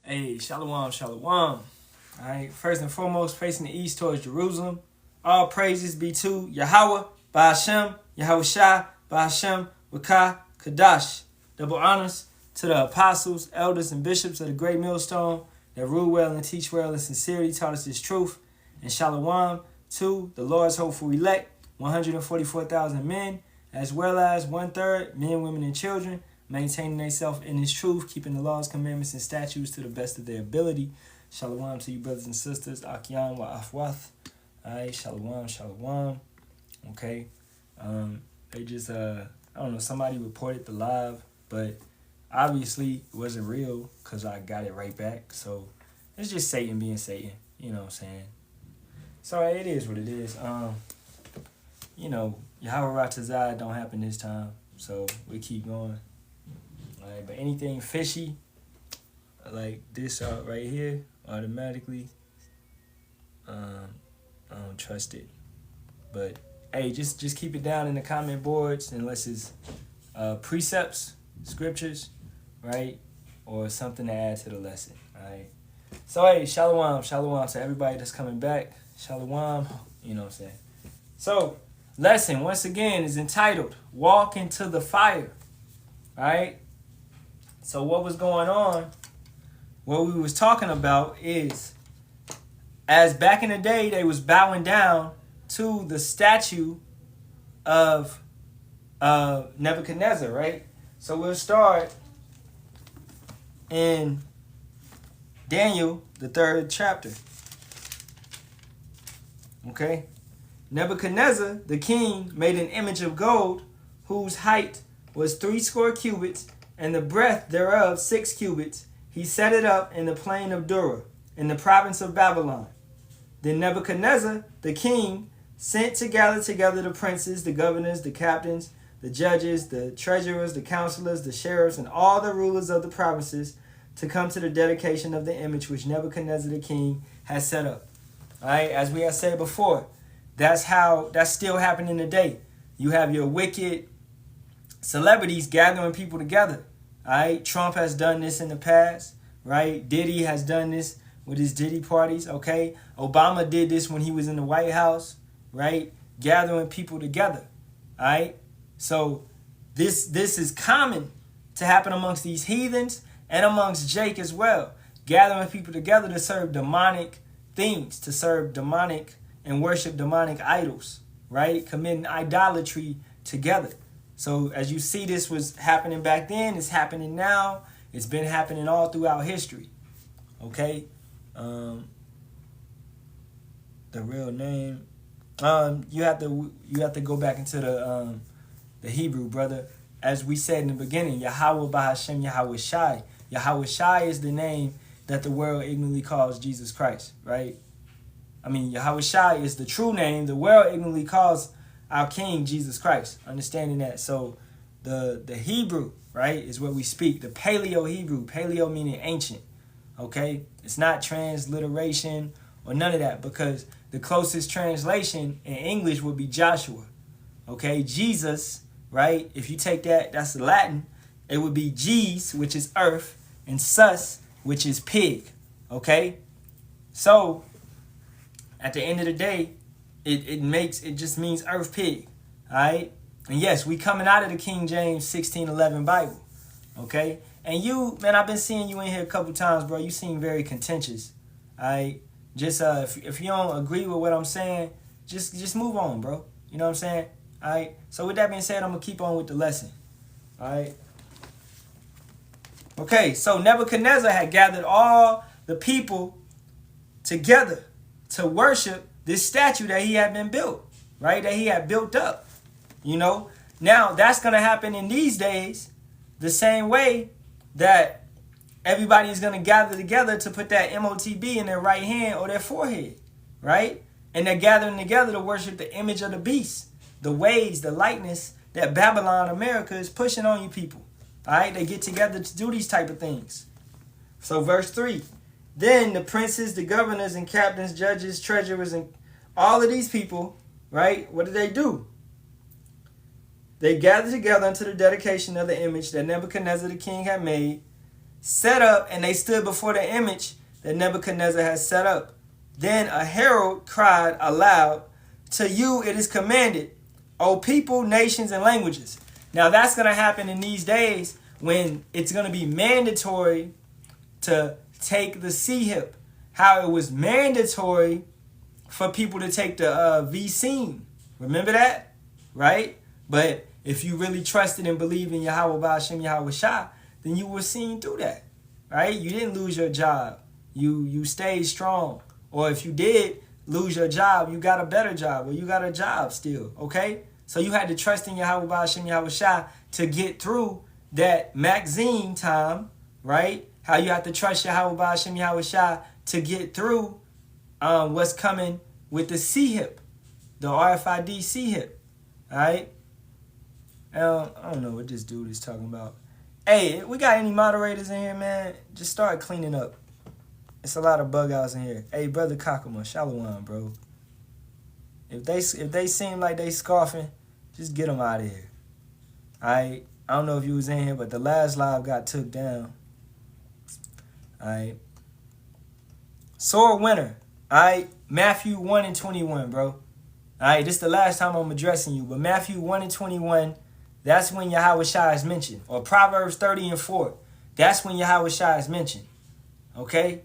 Hey, Shalawam, Shalawam. All right, first and foremost, facing the east towards Jerusalem. All praises be to Yahawah, by Sham, Yahawashi, by Sham, Wakah, Kadash. Double honors to the apostles, elders, and bishops of the great millstone that rule well and teach well and sincerely taught us this truth. And Shalawam to the Lord's hopeful elect, 144,000 men, as well as 1/3 men, women, and children, maintaining themselves in His truth, keeping the laws, commandments, and statutes to the best of their ability. Shalawam to you, brothers and sisters. Akyam wa afwath. Alright, shalawam, shalawam. Okay. They just I don't know, somebody reported the live, but obviously it wasn't real because I got it right back. So it's just Satan being Satan. You know what I'm saying? So it is what it is. Yahawah don't happen this time. So we keep going. Alright, but anything fishy like this right here, automatically, I don't trust it. But hey, just keep it down in the comment boards unless it's precepts, scriptures, right, or something to add to the lesson. All right. So hey, shalom to everybody that's coming back. Shalom, you know what I'm saying. So lesson once again is entitled "Walk into the Fire." All right. So what was going on? What we was talking about is, as back in the day, they was bowing down to the statue of Nebuchadnezzar, right? So we'll start in Daniel, the 3rd chapter. Okay? Nebuchadnezzar, the king, made an image of gold, whose height was 70 cubits, and the breadth thereof 6 cubits. He set it up in the plain of Dura, in the province of Babylon. Then Nebuchadnezzar, the king, sent to gather together the princes, the governors, the captains, the judges, the treasurers, the counselors, the sheriffs, and all the rulers of the provinces to come to the dedication of the image which Nebuchadnezzar the king has set up. All right, as we have said before, that's still happening today. You have your wicked celebrities gathering people together. All right, Trump has done this in the past, right? Diddy has done this with his Diddy parties, okay? Obama did this when he was in the White House, right? Gathering people together, all right? So this is common to happen amongst these heathens and amongst Jake as well. Gathering people together to serve demonic things, to serve demonic and worship demonic idols, right? Committing idolatry together. So as you see, this was happening back then. It's happening now. It's been happening all throughout history. Okay? The real name. You have to go back into the Hebrew, brother. As we said in the beginning, Yahawah by Hashem Yahawashi. Yahawashi is the name that the world ignorantly calls Jesus Christ, right? I mean, Yahawashi is the true name. The world ignorantly calls our King Jesus Christ. Understanding that. So the Hebrew, right, is what we speak. The Paleo Hebrew. Paleo meaning ancient. Okay? It's not transliteration or none of that, because the closest translation in English would be Joshua. Okay? Jesus, right? If you take that, that's the Latin. It would be Gs, which is earth, and sus, which is pig. Okay? So at the end of the day, it just means earth pig. Alright? And yes, we coming out of the King James 1611 Bible. Okay? And you, man, I've been seeing you in here a couple times, bro. You seem very contentious. Alright? Just if you don't agree with what I'm saying, just move on, bro. You know what I'm saying? Alright? So with that being said, I'm gonna keep on with the lesson. Alright? Okay, so Nebuchadnezzar had gathered all the people together to worship this statue that he had been built, right? That he had built up, you know? Now, that's going to happen in these days the same way that everybody is going to gather together to put that MOTB in their right hand or their forehead, right? And they're gathering together to worship the image of the beast, the ways, the likeness that Babylon, America, is pushing on you people, all right? They get together to do these type of things. So verse 3, then the princes, the governors, and captains, judges, treasurers, and all of these people, right, what do? They gathered together unto the dedication of the image that Nebuchadnezzar the king had made. set up, and they stood before the image that Nebuchadnezzar had set up. Then a herald cried aloud, to you it is commanded, O people, nations, and languages. Now that's going to happen in these days when it's going to be mandatory to take the C-hip. How it was mandatory for people to take the V-seam. Remember that? Right? But if you really trusted and believed in Yahawah Ba'ashem Yahawashi, then you were seen through that. Right? You didn't lose your job. You stayed strong. Or if you did lose your job, you got a better job, or you got a job still. Okay? So you had to trust in Yahawah Ba'ashem Yahawashi to get through that magazine time, right? How you have to trust Yahawah Ba'ashem Yahawashi to get through what's coming with the C-hip, the RFID C-hip, all right? I don't know what this dude is talking about. Hey, we got any moderators in here, man? Just start cleaning up. It's a lot of bug outs in here. Hey, brother Kakuma, Shalawam, bro. If they seem like they scoffing, just get them out of here. All right? I don't know if you was in here, but the last live got took down. All right? Sword winner. All right? Matthew 1 and 21, bro. All right? This is the last time I'm addressing you, but Matthew 1 and 21, that's when Yahawashi is mentioned. Or Proverbs 30 and 4, that's when Yahawashi is mentioned. Okay?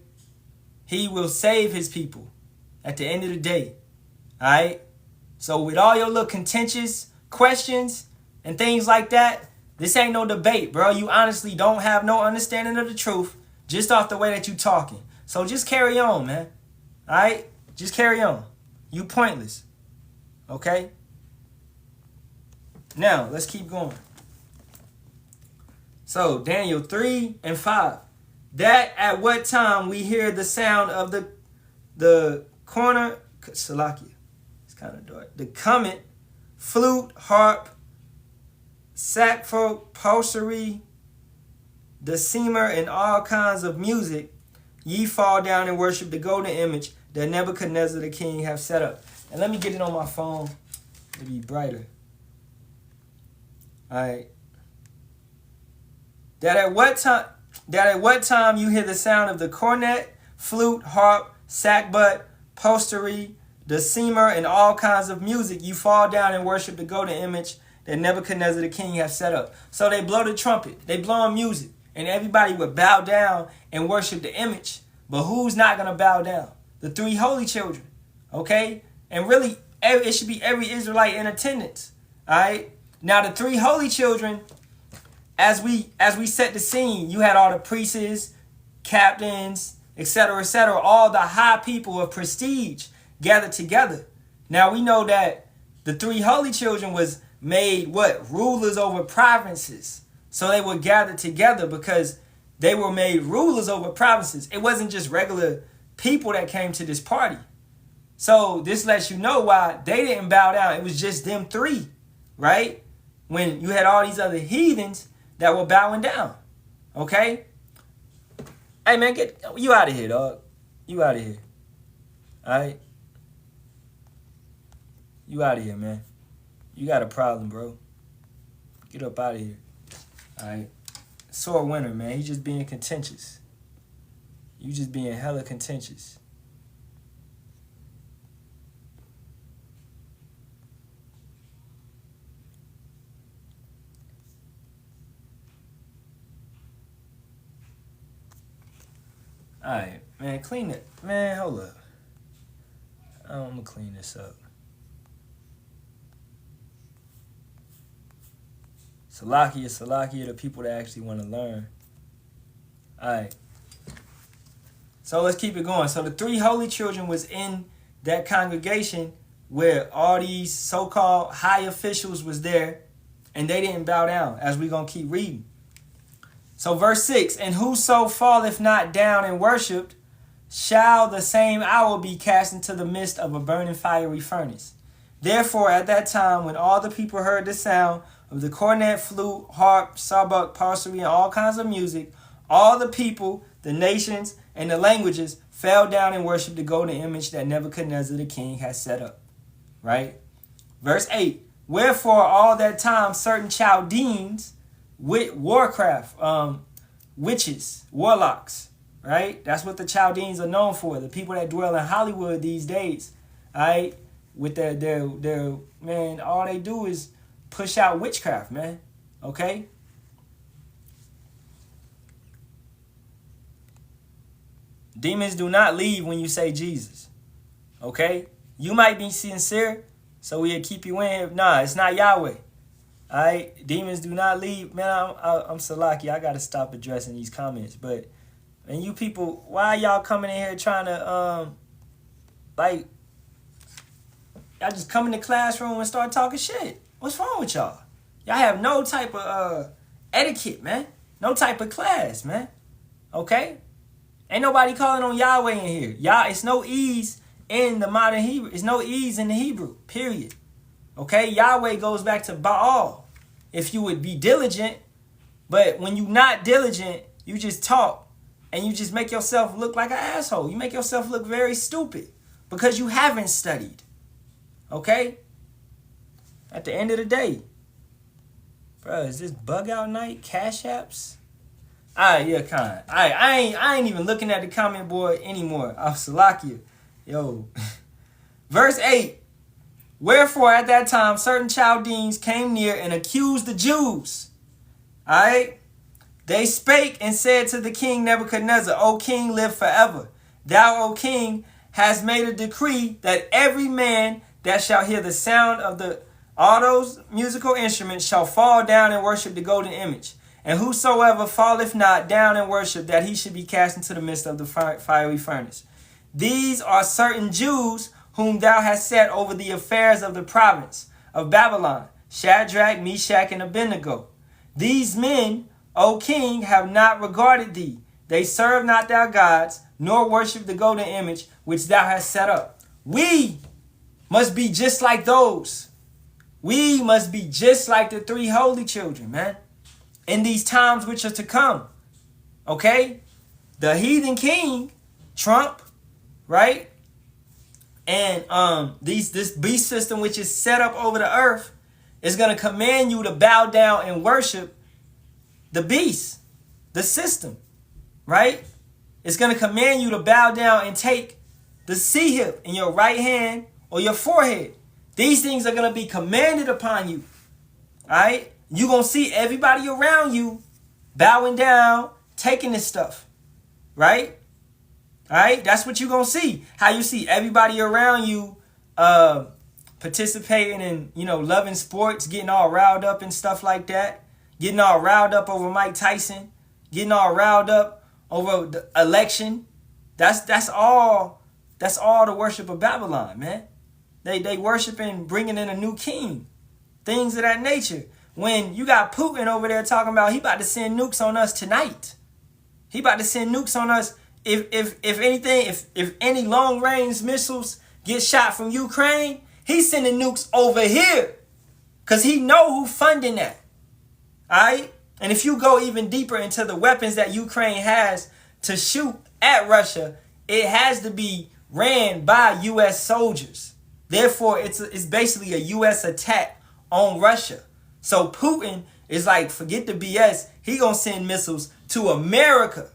He will save his people at the end of the day. All right? So with all your little contentious questions and things like that, this ain't no debate, bro. You honestly don't have no understanding of the truth just off the way that you talking. So just carry on, man. All right? Just carry on. You pointless. Okay? Now, let's keep going. So, Daniel 3 and 5. That at what time we hear the sound of the corner, Salakia, it's kind of dark, the comet, flute, harp, sackful, psaltery, deceiver, and all kinds of music, ye fall down and worship the golden image that Nebuchadnezzar the king have set up. And let me get it on my phone to be brighter. All right. That at what time you hear the sound of the cornet, flute, harp, sackbut, psaltery, deceiver, and all kinds of music, you fall down and worship the golden image that Nebuchadnezzar the king have set up. So they blow the trumpet, they blow music, and everybody would bow down and worship the image. But who's not going to bow down? The three holy children, okay? And really, it should be every Israelite in attendance, all right? Now, the three holy children, as we set the scene, you had all the priests, captains, etc., all the high people of prestige gathered together. Now, we know that the three holy children was made, rulers over provinces. So they were gathered together because they were made rulers over provinces. It wasn't just regular people that came to this party. So this lets you know why they didn't bow down. It was just them three, right? When you had all these other heathens that were bowing down, okay? Hey, man, get you out of here, dog. You out of here, all right? You out of here, man. You got a problem, bro. Get up out of here, all right? Sword winner, man. He just being contentious. You just being hella contentious. All right, man, clean it. Man, hold up. I'm going to clean this up. Salakia, the people that actually want to learn. All right. So let's keep it going. So the three holy children was in that congregation where all these so-called high officials was there, and they didn't bow down, as we're going to keep reading. So verse 6, and whoso falleth not down and worshipped, shall the same hour be cast into the midst of a burning fiery furnace. Therefore, at that time, when all the people heard the sound of the cornet, flute, harp, sabak, psaltery, and all kinds of music, all the people, the nations, and the languages fell down and worshipped the golden image that Nebuchadnezzar the king had set up. Right? Verse 8, wherefore all that time certain Chaldeans with warcraft, witches, warlocks, right? That's what the Chaldeans are known for. The people that dwell in Hollywood these days, right? With their man, all they do is push out witchcraft, man. Okay? Demons do not leave when you say Jesus. Okay? You might be sincere, so we'll keep you in. Nah, it's not Yahweh. Alright? Demons do not leave. Man, I'm Salaki. I gotta stop addressing these comments. But, and you people, why y'all coming in here trying to, like, y'all just come in the classroom and start talking shit? What's wrong with y'all? Y'all have no type of etiquette, man. No type of class, man. Okay? Ain't nobody calling on Yahweh in here. It's no E's in the modern Hebrew. It's no E's in the Hebrew, period. Okay? Yahweh goes back to Baal. If you would be diligent, but when you're not diligent, you just talk and you just make yourself look like an asshole. You make yourself look very stupid because you haven't studied. Okay? At the end of the day, bro, is this bug out night? Cash apps? Alright, yeah, kind. I ain't even looking at the comment board anymore. Salakia. Yo. Verse 8. Wherefore at that time certain Chaldeans came near and accused the Jews. Alright? They spake and said to the king Nebuchadnezzar, O king, live forever. Thou, O king, hast made a decree that every man that shall hear the sound of all those musical instruments shall fall down and worship the golden image. And whosoever falleth not down and worship, that he should be cast into the midst of the fiery furnace. These are certain Jews whom thou hast set over the affairs of the province of Babylon, Shadrach, Meshach, and Abednego. These men, O king, have not regarded thee. They serve not thy gods, nor worship the golden image which thou hast set up. We must be just like those. We must be just like the three holy children, man. In these times which are to come. Okay? The heathen king, Trump, right? And this beast system which is set up over the earth is going to command you to bow down and worship the beast, the system, right? It's going to command you to bow down and take the C-hip in your right hand or your forehead. These things are going to be commanded upon you, all right? You're going to see everybody around you bowing down, taking this stuff, right? All right? That's what you're going to see. How you see everybody around you participating in, loving sports, getting all riled up and stuff like that. Getting all riled up over Mike Tyson. Getting all riled up over the election. That's all the worship of Babylon, man. They worshiping, bringing in a new king. Things of that nature. When you got Putin over there talking about he about to send nukes on us tonight. He about to send nukes on us if any long range missiles get shot from Ukraine, he's sending nukes over here. Cause he know who funding that. Alright? And if you go even deeper into the weapons that Ukraine has to shoot at Russia, it has to be ran by US soldiers. Therefore, it's basically a US attack on Russia. So Putin is like, forget the BS. He gonna send missiles to America,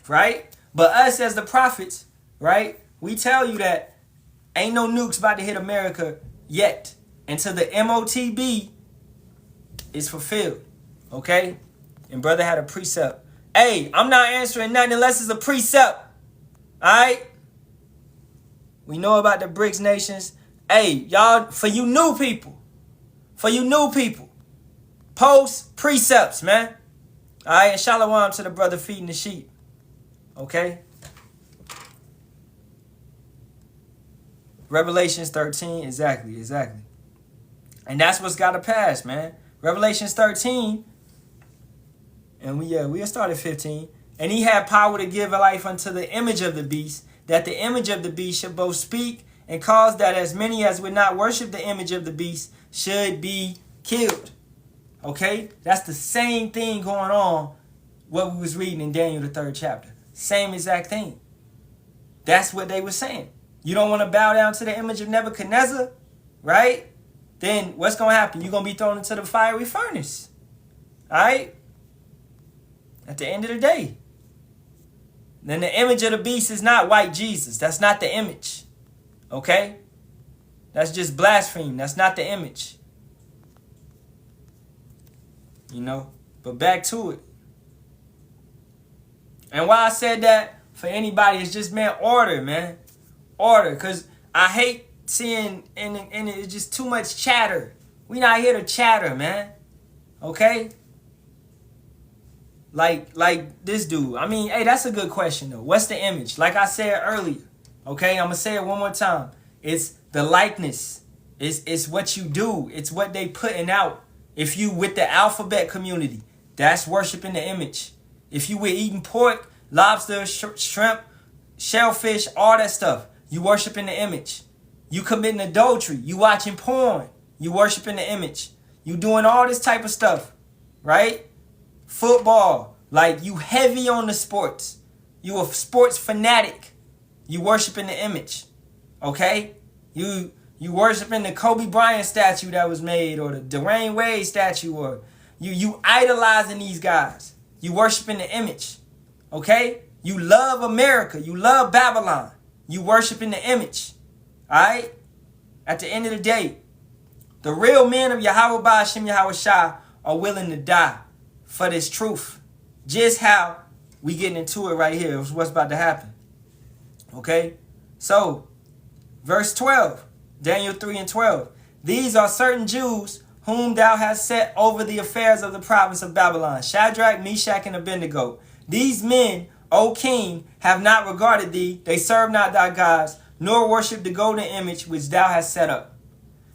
right? But us as the prophets, right? We tell you that ain't no nukes about to hit America yet until the MOTB is fulfilled, okay? And brother had a precept. Hey, I'm not answering nothing unless it's a precept, all right? We know about the BRICS nations. Hey, y'all, for you new people, post precepts, man. All right, and Shalawam to the brother feeding the sheep. Okay? Revelations 13, exactly. And that's what's got to pass, man. Revelations 13, and we'll start at 15. And he had power to give life unto the image of the beast, that the image of the beast should both speak and cause that as many as would not worship the image of the beast should be killed. Okay? That's the same thing going on what we was reading in Daniel, the 3rd chapter. Same exact thing. That's what they were saying. You don't want to bow down to the image of Nebuchadnezzar, right? Then what's going to happen? You're going to be thrown into the fiery furnace. All right? At the end of the day. Then the image of the beast is not white Jesus. That's not the image. Okay? That's just blasphemy. That's not the image. You know? But back to it. And why I said that for anybody is just, man, order, man. Order. Because I hate seeing, and it's just too much chatter. We not here to chatter, man. Okay? Like this dude. I mean, hey, that's a good question, though. What's the image? Like I said earlier. Okay? I'm going to say it one more time. It's the likeness. It's what you do. It's what they putting out. If you with the alphabet community, that's worshiping the image. If you were eating pork, lobster, shrimp, shellfish, all that stuff, you worshiping the image. You committing adultery. You watching porn. You worshiping the image. You doing all this type of stuff, right? Football, like you heavy on the sports. You a sports fanatic. You worshiping the image, okay? You worshiping the Kobe Bryant statue that was made, or the Dwayne Wade statue, or you idolizing these guys. You worshiping the image, okay? You love America. You love Babylon. You worshiping the image, all right? At the end of the day, the real men of Yahawah Ba'ashem Yahawashi are willing to die for this truth. Just how we getting into it right here is what's about to happen. Okay? So, verse 12, Daniel 3 and 12. These are certain Jews whom thou hast set over the affairs of the province of Babylon, Shadrach, Meshach, and Abednego. These men, O king, have not regarded thee. They serve not thy gods, nor worship the golden image which thou hast set up.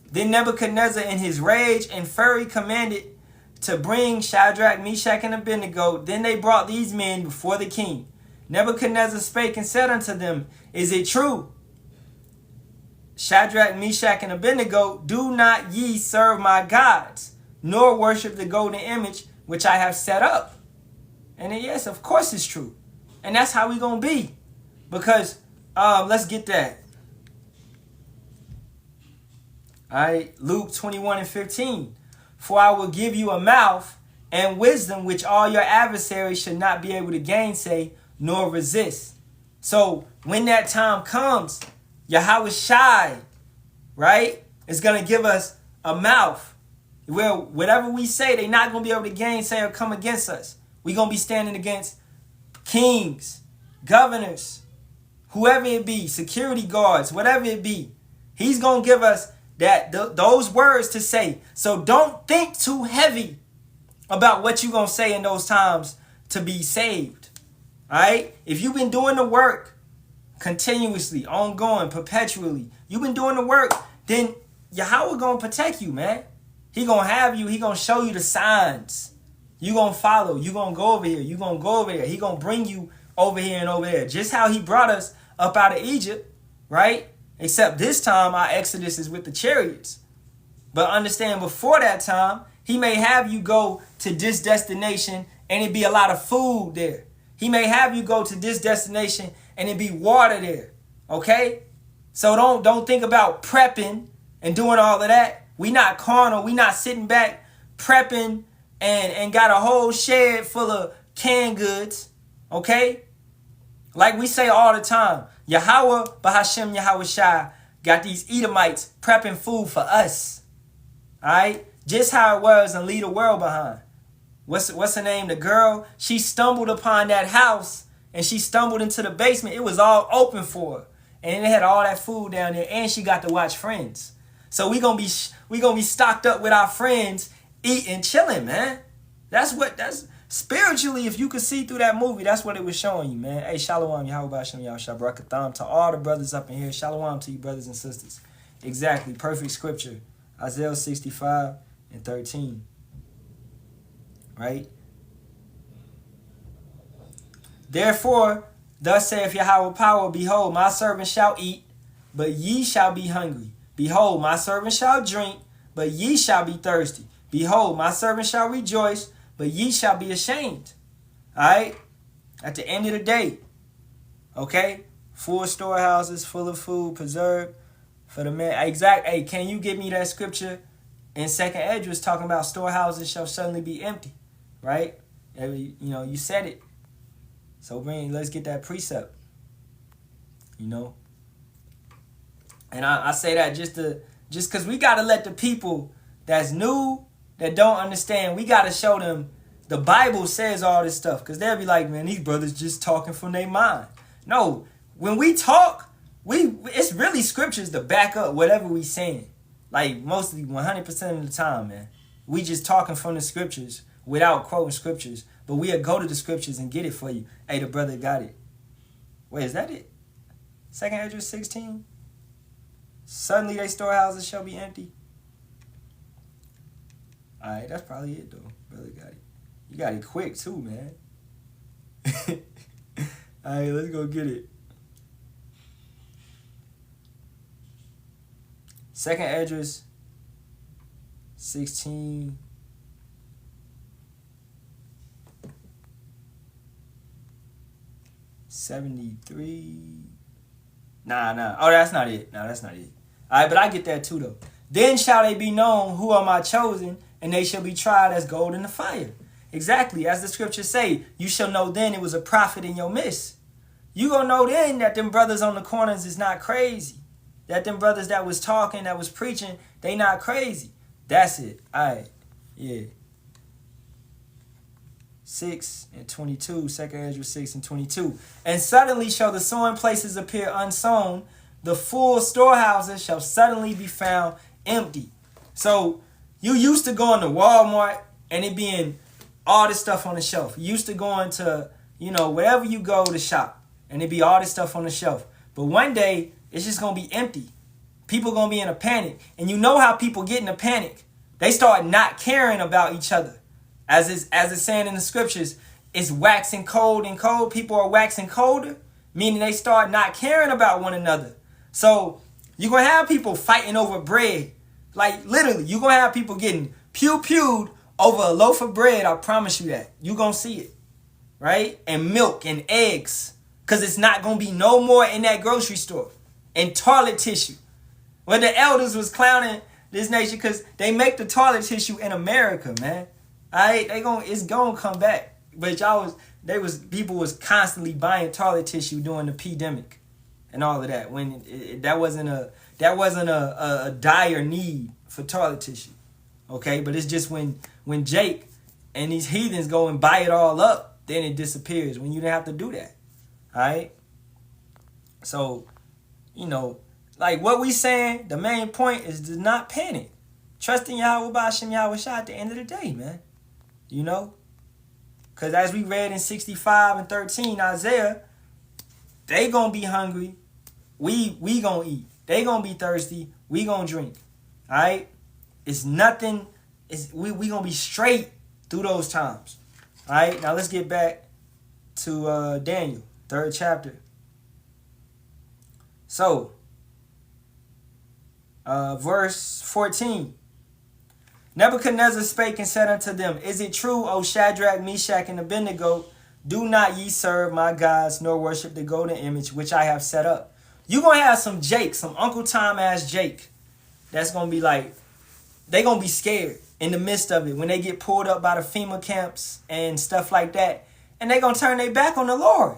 Then Nebuchadnezzar in his rage and fury commanded to bring Shadrach, Meshach, and Abednego. Then they brought these men before the king. Nebuchadnezzar spake and said unto them, Is it true, Shadrach, Meshach, and Abednego, do not ye serve my gods, nor worship the golden image which I have set up? And then, yes, of course it's true. And that's how we gonna be. Because, let's get that. All right, Luke 21 and 15. For I will give you a mouth and wisdom which all your adversaries should not be able to gainsay nor resist. So when that time comes, Yahawashi, right, is going to give us a mouth where whatever we say, they're not going to be able to gainsay or come against us. We're going to be standing against kings, governors, whoever it be, security guards, whatever it be. He's going to give us those words to say. So don't think too heavy about what you're going to say in those times to be saved. All right? If you've been doing the work continuously, ongoing, perpetually, you've been doing the work, then Yahawah going to protect you, man. He going to have you. He going to show you the signs. You going to follow. You going to go over here. You going to go over there. He going to bring you over here and over there. Just how he brought us up out of Egypt, right? Except this time our exodus is with the chariots. But understand, before that time, he may have you go to this destination and it be a lot of food there. He may have you go to this destination and it be water there. Okay? So don't think about prepping and doing all of that. We not carnal. We not sitting back prepping and got a whole shed full of canned goods. Okay? Like we say all the time, Yahawah Ba'ashem Yahawashi got these Edomites prepping food for us. Alright? Just how it was and leave the world behind. What's her name? The girl, she stumbled upon that house and she stumbled into the basement. It was all open for her. And it had all that food down there, and she got to watch Friends. So we gonna be stocked up with our friends, eating, chilling, man. That's spiritually, if you could see through that movie, that's what it was showing you, man. Hey, Shalawam, Yahawah Ba'ashem Yahawashi, Barak, Ahtham, to all the brothers up in here. Shalawam to you, brothers and sisters. Exactly, perfect scripture. Isaiah 65 and 13. Right? Therefore, thus saith Yahawah power, behold, my servant shall eat, but ye shall be hungry. Behold, my servant shall drink, but ye shall be thirsty. Behold, my servant shall rejoice, but ye shall be ashamed. Alright? At the end of the day. Okay? Full storehouses, full of food, preserved for the man. Exact. Hey, can you give me that scripture in 2nd Esdras talking about storehouses shall suddenly be empty? Right? You said it. So let's get that precept. And I say that just because we got to let the people that's new, that don't understand, we got to show them the Bible says all this stuff. Because they'll be like, man, these brothers just talking from their mind. No, when we talk, it's really scriptures to back up whatever we saying. Like mostly 100% of the time, man. We just talking from the scriptures without quoting scriptures. But we'll go to the scriptures and get it for you. Hey, the brother got it. Wait, is that it? 2 Ezra 16? Suddenly their storehouses shall be empty. Alright, that's probably it though. Brother got it. You got it quick too, man. Alright, let's go get it. 2 Ezra 16. $73. Nah. Oh, that's not it. No, that's not it. All right, but I get that too, though. Then shall they be known who are my chosen, and they shall be tried as gold in the fire. Exactly, as the scriptures say, you shall know then it was a prophet in your midst. You gonna know then that them brothers on the corners is not crazy. That them brothers that was talking, that was preaching, they not crazy. That's it. All right, yeah. 6 and 22, 2 Ezra 6 and 22. And suddenly shall the sowing places appear unsown, the full storehouses shall suddenly be found empty. So you used to going to Walmart and it being all this stuff on the shelf. You used to going to, wherever you go to shop and it be all this stuff on the shelf. But one day it's just going to be empty. People going to be in a panic. And you know how people get in a panic. They start not caring about each other. As it's saying in the scriptures, it's waxing cold and cold. People are waxing colder, meaning they start not caring about one another. So you're going to have people fighting over bread. Like literally, you're going to have people getting pew-pewed over a loaf of bread. I promise you that. You're going to see it. Right? And milk and eggs. Because it's not going to be no more in that grocery store. And toilet tissue. When the elders was clowning this nation because they make the toilet tissue in America, man. Alright, it's gonna come back. But people was constantly buying toilet tissue during the pandemic and all of that. When that wasn't a dire need for toilet tissue. Okay, but it's just when Jake and these heathens go and buy it all up, then it disappears. When you didn't have to do that. Alright? So, like what we saying, the main point is to not panic. Trust in Yahawah Yahawashi at the end of the day, man. Because as we read in 65 and 13, Isaiah, they going to be hungry. We going to eat. They going to be thirsty. We going to drink. All right? It's nothing. We going to be straight through those times. All right? Now let's get back to Daniel, 3rd chapter. So, verse 14. Nebuchadnezzar spake and said unto them, Is it true, O Shadrach, Meshach, and Abednego, do not ye serve my gods, nor worship the golden image which I have set up? You're going to have some Jake, some Uncle Tom ass Jake, that's going to be like, they going to be scared in the midst of it when they get pulled up by the FEMA camps and stuff like that. And they going to turn their back on the Lord.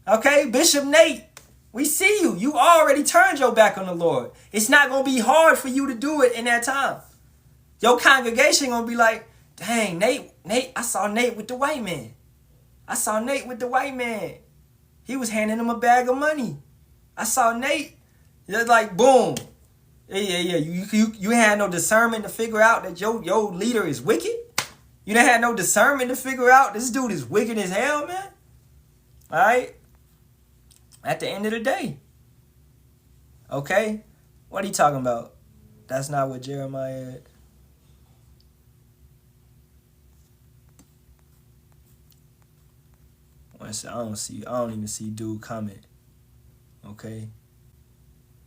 Okay, Bishop Nate, we see you. You already turned your back on the Lord. It's not going to be hard for you to do it in that time. Your congregation gonna be like, dang, Nate, I saw Nate with the white man. He was handing him a bag of money. I saw Nate. It's like, boom. Yeah. You had no discernment to figure out that your leader is wicked? You didn't have no discernment to figure out this dude is wicked as hell, man? All right? At the end of the day. Okay? What are you talking about? That's not what Jeremiah had. I don't even see dude comment. Okay.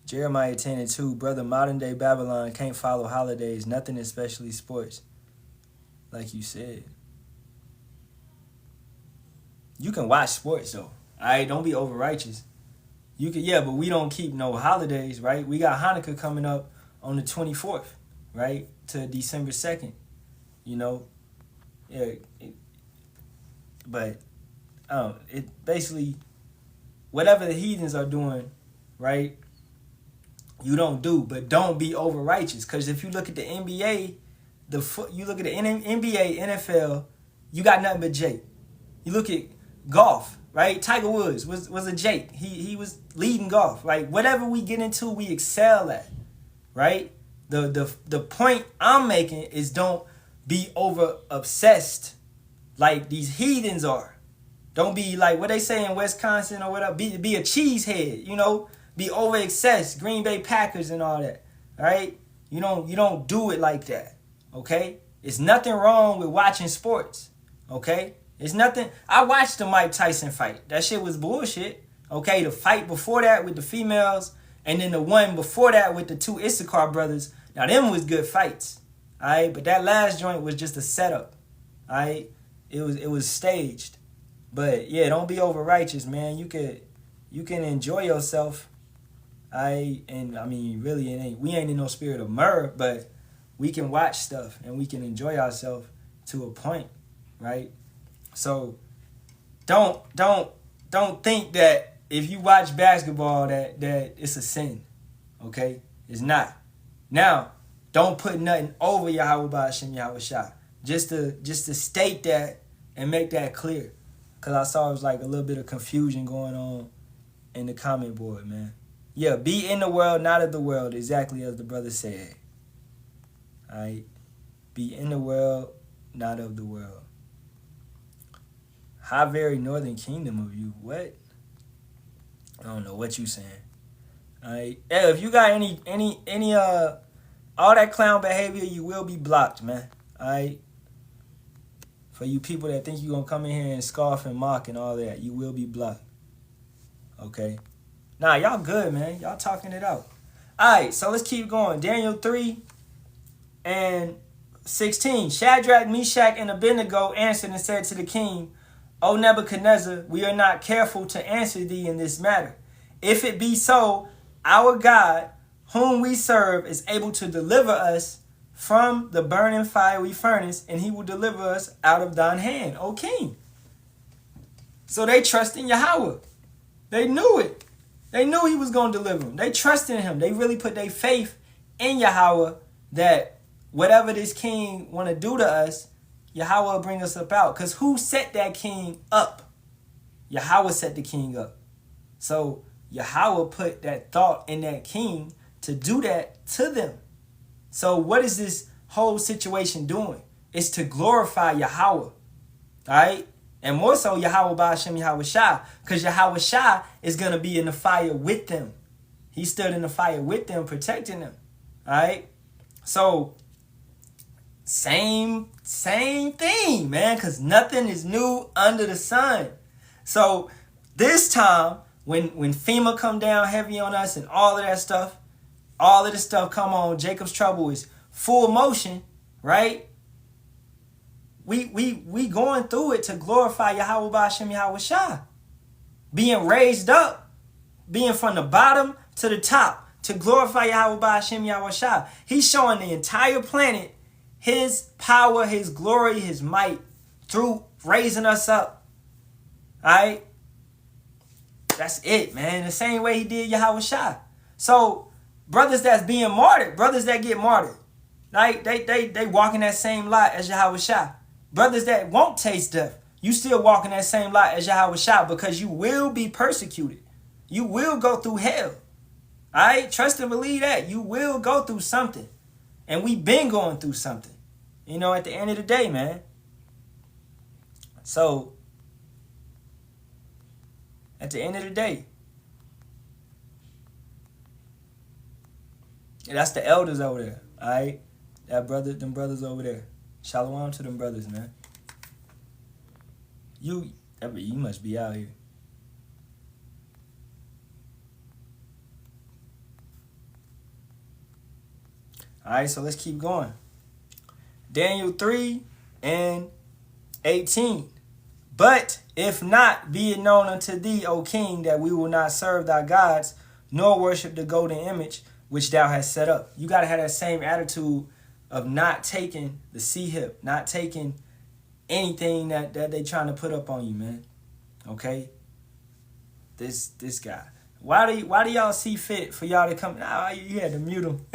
Jeremiah 10 and 2. Brother, modern day Babylon can't follow holidays. Nothing especially sports. Like you said. You can watch sports though. Alright, don't be over righteous. You can, but we don't keep no holidays, right? We got Hanukkah coming up on the 24th, right? To December 2nd. But it basically, whatever the heathens are doing, right, you don't do, but don't be over righteous. Because if you look at the NBA, you look at the NBA, NFL, you got nothing but Jake. You look at golf, right? Tiger Woods was a Jake. He was leading golf. Like, whatever we get into, we excel at, right? The point I'm making is don't be over obsessed like these heathens are. Don't be like what they say in Wisconsin or whatever. Be a cheesehead, you know. Be over obsessed. Green Bay Packers and all that, right? You don't do it like that, okay? It's nothing wrong with watching sports, okay? It's nothing. I watched the Mike Tyson fight. That shit was bullshit, okay? The fight before that with the females, and then the one before that with the two Issachar brothers. Now them was good fights, all right? But that last joint was just a setup, all right? It was staged. But yeah, don't be over righteous, man. You can enjoy yourself. Really we ain't in no spirit of murder, but we can watch stuff and we can enjoy ourselves to a point, right? So don't think that if you watch basketball that it's a sin. Okay? It's not. Now, don't put nothing over Yahawah Hashem Yahawashi. Just to state that and make that clear. Because I saw it was like a little bit of confusion going on in the comment board, man. Yeah, be in the world, not of the world, exactly as the brother said. Alright? Be in the world, not of the world. How very northern kingdom of you. What? I don't know what you saying. Alright? Yeah, if you got any all that clown behavior, you will be blocked, man. Alright? For you people that think you're going to come in here and scoff and mock and all that, you will be blocked. Okay? Nah, y'all good, man. Y'all talking it out. Alright, so let's keep going. Daniel 3 and 16. Shadrach, Meshach, and Abednego answered and said to the king, O Nebuchadnezzar, we are not careful to answer thee in this matter. If it be so, our God, whom we serve, is able to deliver us from the burning fiery furnace, and he will deliver us out of thine hand, O king. So they trust in Yahawah. They knew it. They knew he was going to deliver them. They trusted in him. They really put their faith in Yahawah that whatever this king want to do to us, Yahawah will bring us up out. Because who set that king up? Yahawah set the king up. So Yahawah put that thought in that king to do that to them. So what is this whole situation doing? It's to glorify Yahawah. All right? And more so Yahawah Ba'ashem Yahawashi. Because Yahawashi is going to be in the fire with them. He stood in the fire with them, protecting them. All right? So, same thing, man. Because nothing is new under the sun. So, this time, when FEMA come down heavy on us and all of that stuff, all of this stuff come on, Jacob's trouble is full motion, right? We going through it to glorify Yahawah Ba'ashem Yahawashi. Being raised up, being from the bottom to the top, to glorify Yahawah Ba'ashem Yahawashi. He's showing the entire planet his power, his glory, his might through raising us up. Alright? That's it, man. The same way he did Yahawashi. So, brothers that's being martyred, brothers that get martyred, right? They walk in that same light as Yahawashi. Brothers that won't taste death, you still walk in that same light as Yahawashi because you will be persecuted. You will go through hell. All right? Trust and believe that. You will go through something. And we've been going through something. You know, at the end of the day, man. So, at the end of the day, that's the elders over there, all right? Them brothers over there. Shalawam to them brothers, man. You must be out here. All right, so let's keep going. Daniel 3 and 18. But if not, be it known unto thee, O king, that we will not serve thy gods, nor worship the golden image which thou hast set up. You got to have that same attitude of not taking the C-hip, not taking anything that they trying to put up on you, man. Okay? This guy. Why do y'all see fit for y'all to come? Nah, you had to mute him.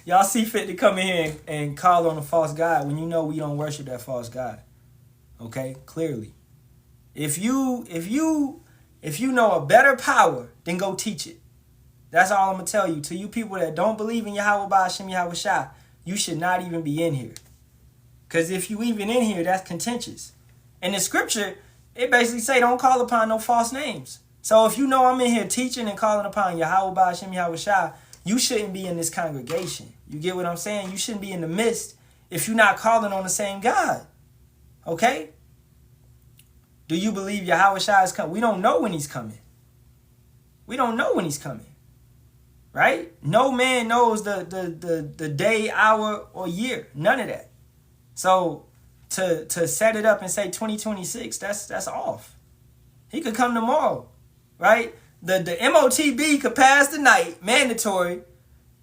Y'all see fit to come in here and call on a false god when you know we don't worship that false god. Okay? Clearly. If you know a better power, then go teach it. That's all I'm going to tell you. To you people that don't believe in Yahawah Ba'ashem Yahawashi, you should not even be in here. Because if you even in here, that's contentious. And the scripture, it basically say don't call upon no false names. So if you know I'm in here teaching and calling upon Yahawah Ba'ashem Yahawashi, you shouldn't be in this congregation. You get what I'm saying? You shouldn't be in the midst if you're not calling on the same God. Okay? Do you believe Yahawashi is coming? We don't know when he's coming. We don't know when he's coming. Right? No man knows the day, hour, or year. None of that. So to set it up and say 2026, that's off. He could come tomorrow. Right? The MOTB could pass the night, mandatory.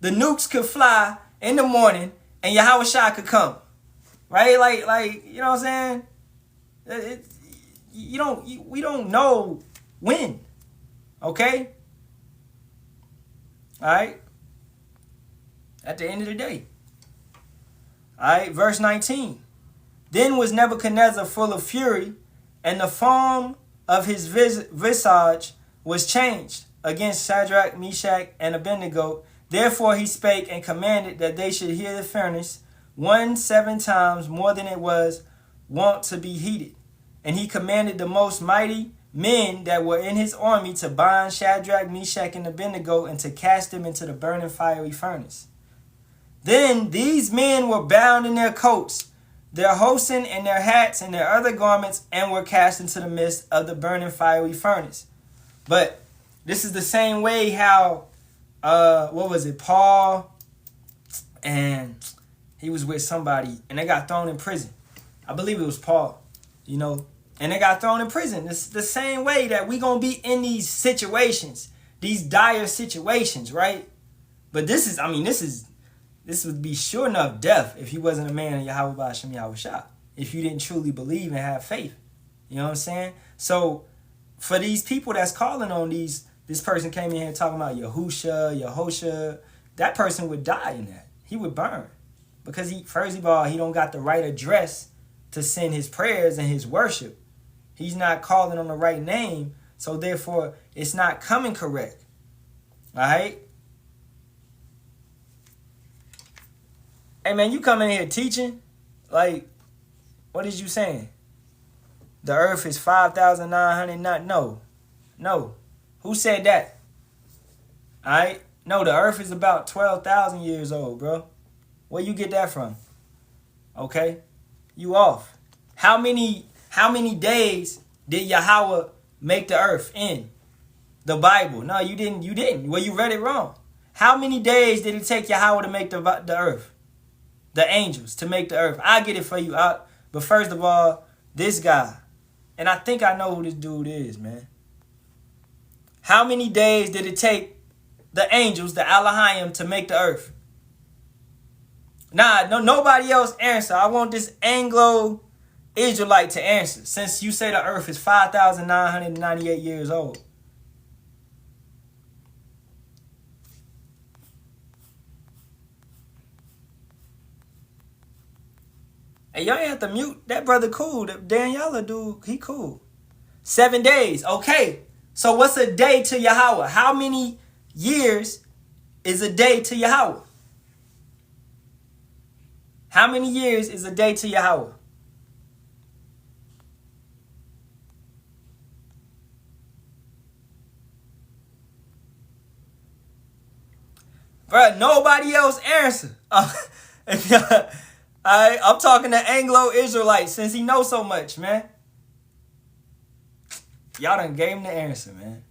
The nukes could fly in the morning, and Yahawashi could come. Right? Like you know what I'm saying? We don't know when. Okay? All right? At the end of the day. All right, verse 19. Then was Nebuchadnezzar full of fury, and the form of his visage was changed against Shadrach, Meshach, and Abednego. Therefore he spake and commanded that they should heat the furnace 7 times more than it was wont to be heated. And he commanded the most mighty men that were in his army to bind Shadrach, Meshach, and Abednego and to cast them into the burning fiery furnace. Then these men were bound in their coats, their hosen and their hats and their other garments, and were cast into the midst of the burning fiery furnace. But this is the same way how, Paul, and he was with somebody, and they got thrown in prison. I believe it was Paul, and they got thrown in prison. It's the same way that we going to be in these situations, these dire situations, right? But this would be sure enough death if you wasn't a man of Yahawah Ba'ashem Yahawashi, if you didn't truly believe and have faith. You know what I'm saying? So for these people that's calling on this person came in here talking about Yahusha, that person would die in that. He would burn. Because first of all, he don't got the right address to send his prayers and his worship. He's not calling on the right name, so therefore it's not coming correct. All right? Hey, man, you come in here teaching? Like, what is you saying? The earth is 5,900, no. Who said that? All right? No, the earth is about 12,000 years old, bro. Where you get that from? Okay? You off. How many days did Yahawah make the earth in the Bible? No, you didn't. Well, you read it wrong. How many days did it take Yahawah to make the earth? The angels to make the earth. I'll get it for you. But first of all, this guy. And I think I know who this dude is, man. How many days did it take the angels, the Halalyam, to make the earth? Nobody else answer. I want this Anglo-Israelite to answer, since you say the earth is 5,998 years old. Hey, y'all ain't have to mute. That brother cool. That Daniela dude, he cool. 7 days. Okay. So what's a day to Yahawah? How many years is a day to Yahawah? How many years is a day to Yahawah? Bruh, nobody else answer. I'm talking to Anglo-Israelites since he knows so much, man. Y'all done gave him the answer, man.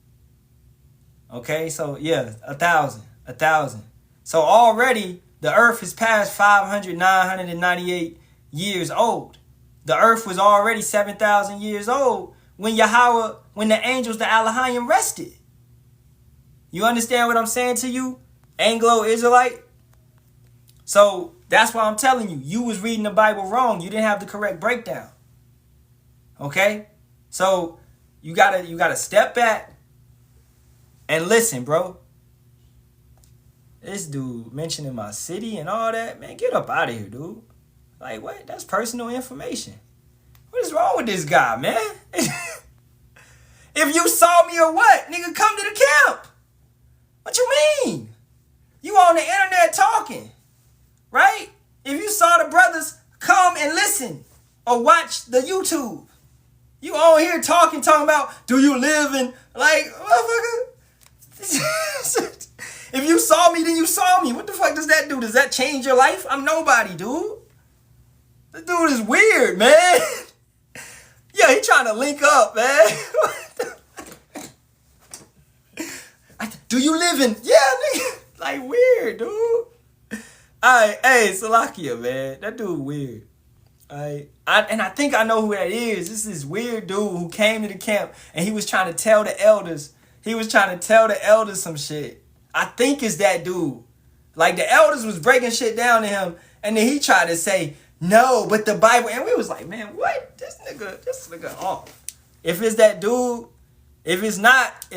Okay, so yeah, 1,000. So already the earth is past 998 years old. The earth was already 7,000 years old when the angels, the Halalyam, rested. You understand what I'm saying to you, Anglo-Israelite? So that's why I'm telling you, you was reading the Bible wrong. You didn't have the correct breakdown. Okay? So you gotta step back and listen, bro. This dude mentioning my city and all that, man, get up out of here, dude. Like, what? That's personal information. What is wrong with this guy, man? If you saw me or what, nigga, come to the camp. What you mean? You on the internet talking, right? If you saw the brothers, come and listen or watch the YouTube. You on here talking about, do you live in, like, motherfucker? If you saw me, then you saw me. What the fuck does that do? Does that change your life? I'm nobody, dude. This dude is weird, man. Yeah, he trying to link up, man. Do you live in? Yeah, nigga. Like, weird, dude. Alright, hey, Salakia, man. That dude weird. Alright. I think I know who that is. This is weird dude who came to the camp and he was trying to tell the elders. He was trying to tell the elders some shit. I think it's that dude. Like, the elders was breaking shit down to him, and then he tried to say, no, but the Bible. And we was like, man, what? This nigga off. If it's that dude, if it's not,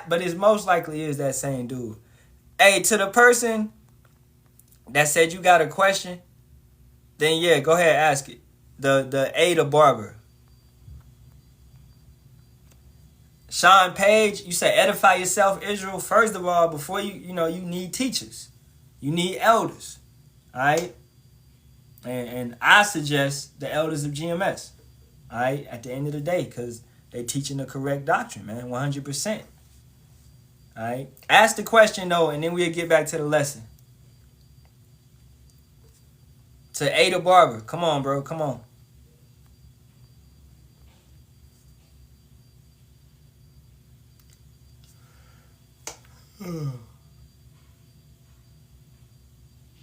but it most likely is that same dude. Hey, to the person that said you got a question, then yeah, go ahead, ask it. The Ada Barber. Sean Page, you say edify yourself, Israel. First of all, before you need teachers. You need elders. Alright? And I suggest the elders of GMS. Alright? At the end of the day, because they teaching the correct doctrine, man. 100%. Alright? Ask the question though, and then we'll get back to the lesson. To Ada Barber. Come on, bro. Come on.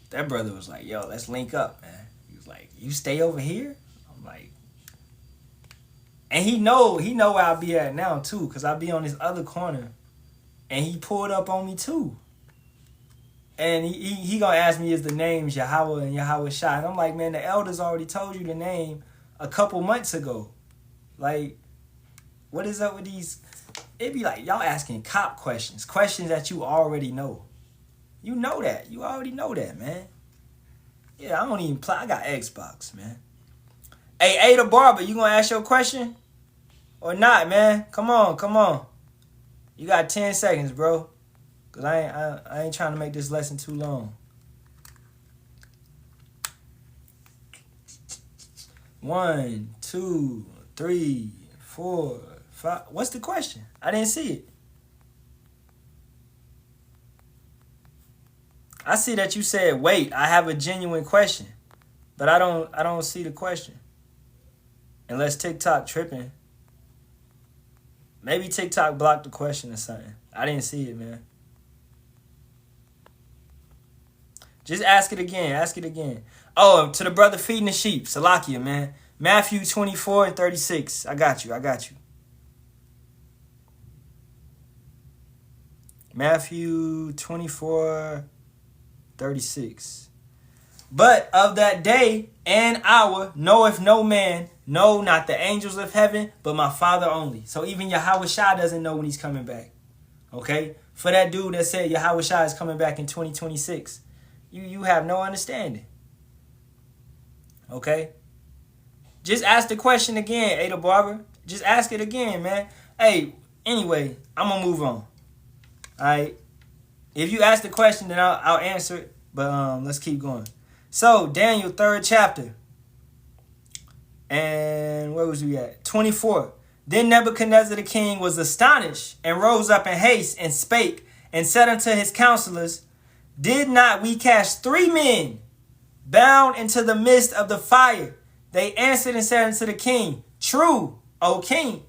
That brother was like, yo, let's link up, man. He was like, you stay over here? I'm like, and he know where I be at now too, because I be on this other corner. And he pulled up on me too. And he gonna ask me is the names Yahawah and Yahawashi. And I'm like, man, the elders already told you the name a couple months ago. Like, what is up with these? It be like y'all asking cop questions that you already know. You know that. You already know that, man. Yeah, I don't even play. I got Xbox, man. Hey, Ada Barber, you gonna ask your question? Or not, man? Come on. You got 10 seconds, bro. Because I ain't trying to make this lesson too long. 1, 2, 3, 4, 5. What's the question? I didn't see it. I see that you said, wait, I have a genuine question. But I don't see the question. Unless TikTok tripping. Maybe TikTok blocked the question or something. I didn't see it, man. Just ask it again. Oh, to the brother feeding the sheep. Salakia, man. Matthew 24 and 36. I got you. Matthew 24, 36. But of that day and hour knoweth no man, no, not the angels of heaven, but my Father only. So even Yahawashi doesn't know when he's coming back. Okay? For that dude that said Yahawashi is coming back in 2026, you have no understanding. Okay? Just ask the question again, Ada Barber. Just ask it again, man. Hey, anyway, I'm going to move on. All right? If you ask the question, then I'll answer it. But let's keep going. So, Daniel, 3rd chapter. And where was we at? 24. Then Nebuchadnezzar the king was astonished and rose up in haste and spake and said unto his counselors, did not we cast 3 men bound into the midst of the fire? They answered and said unto the king, true, O king.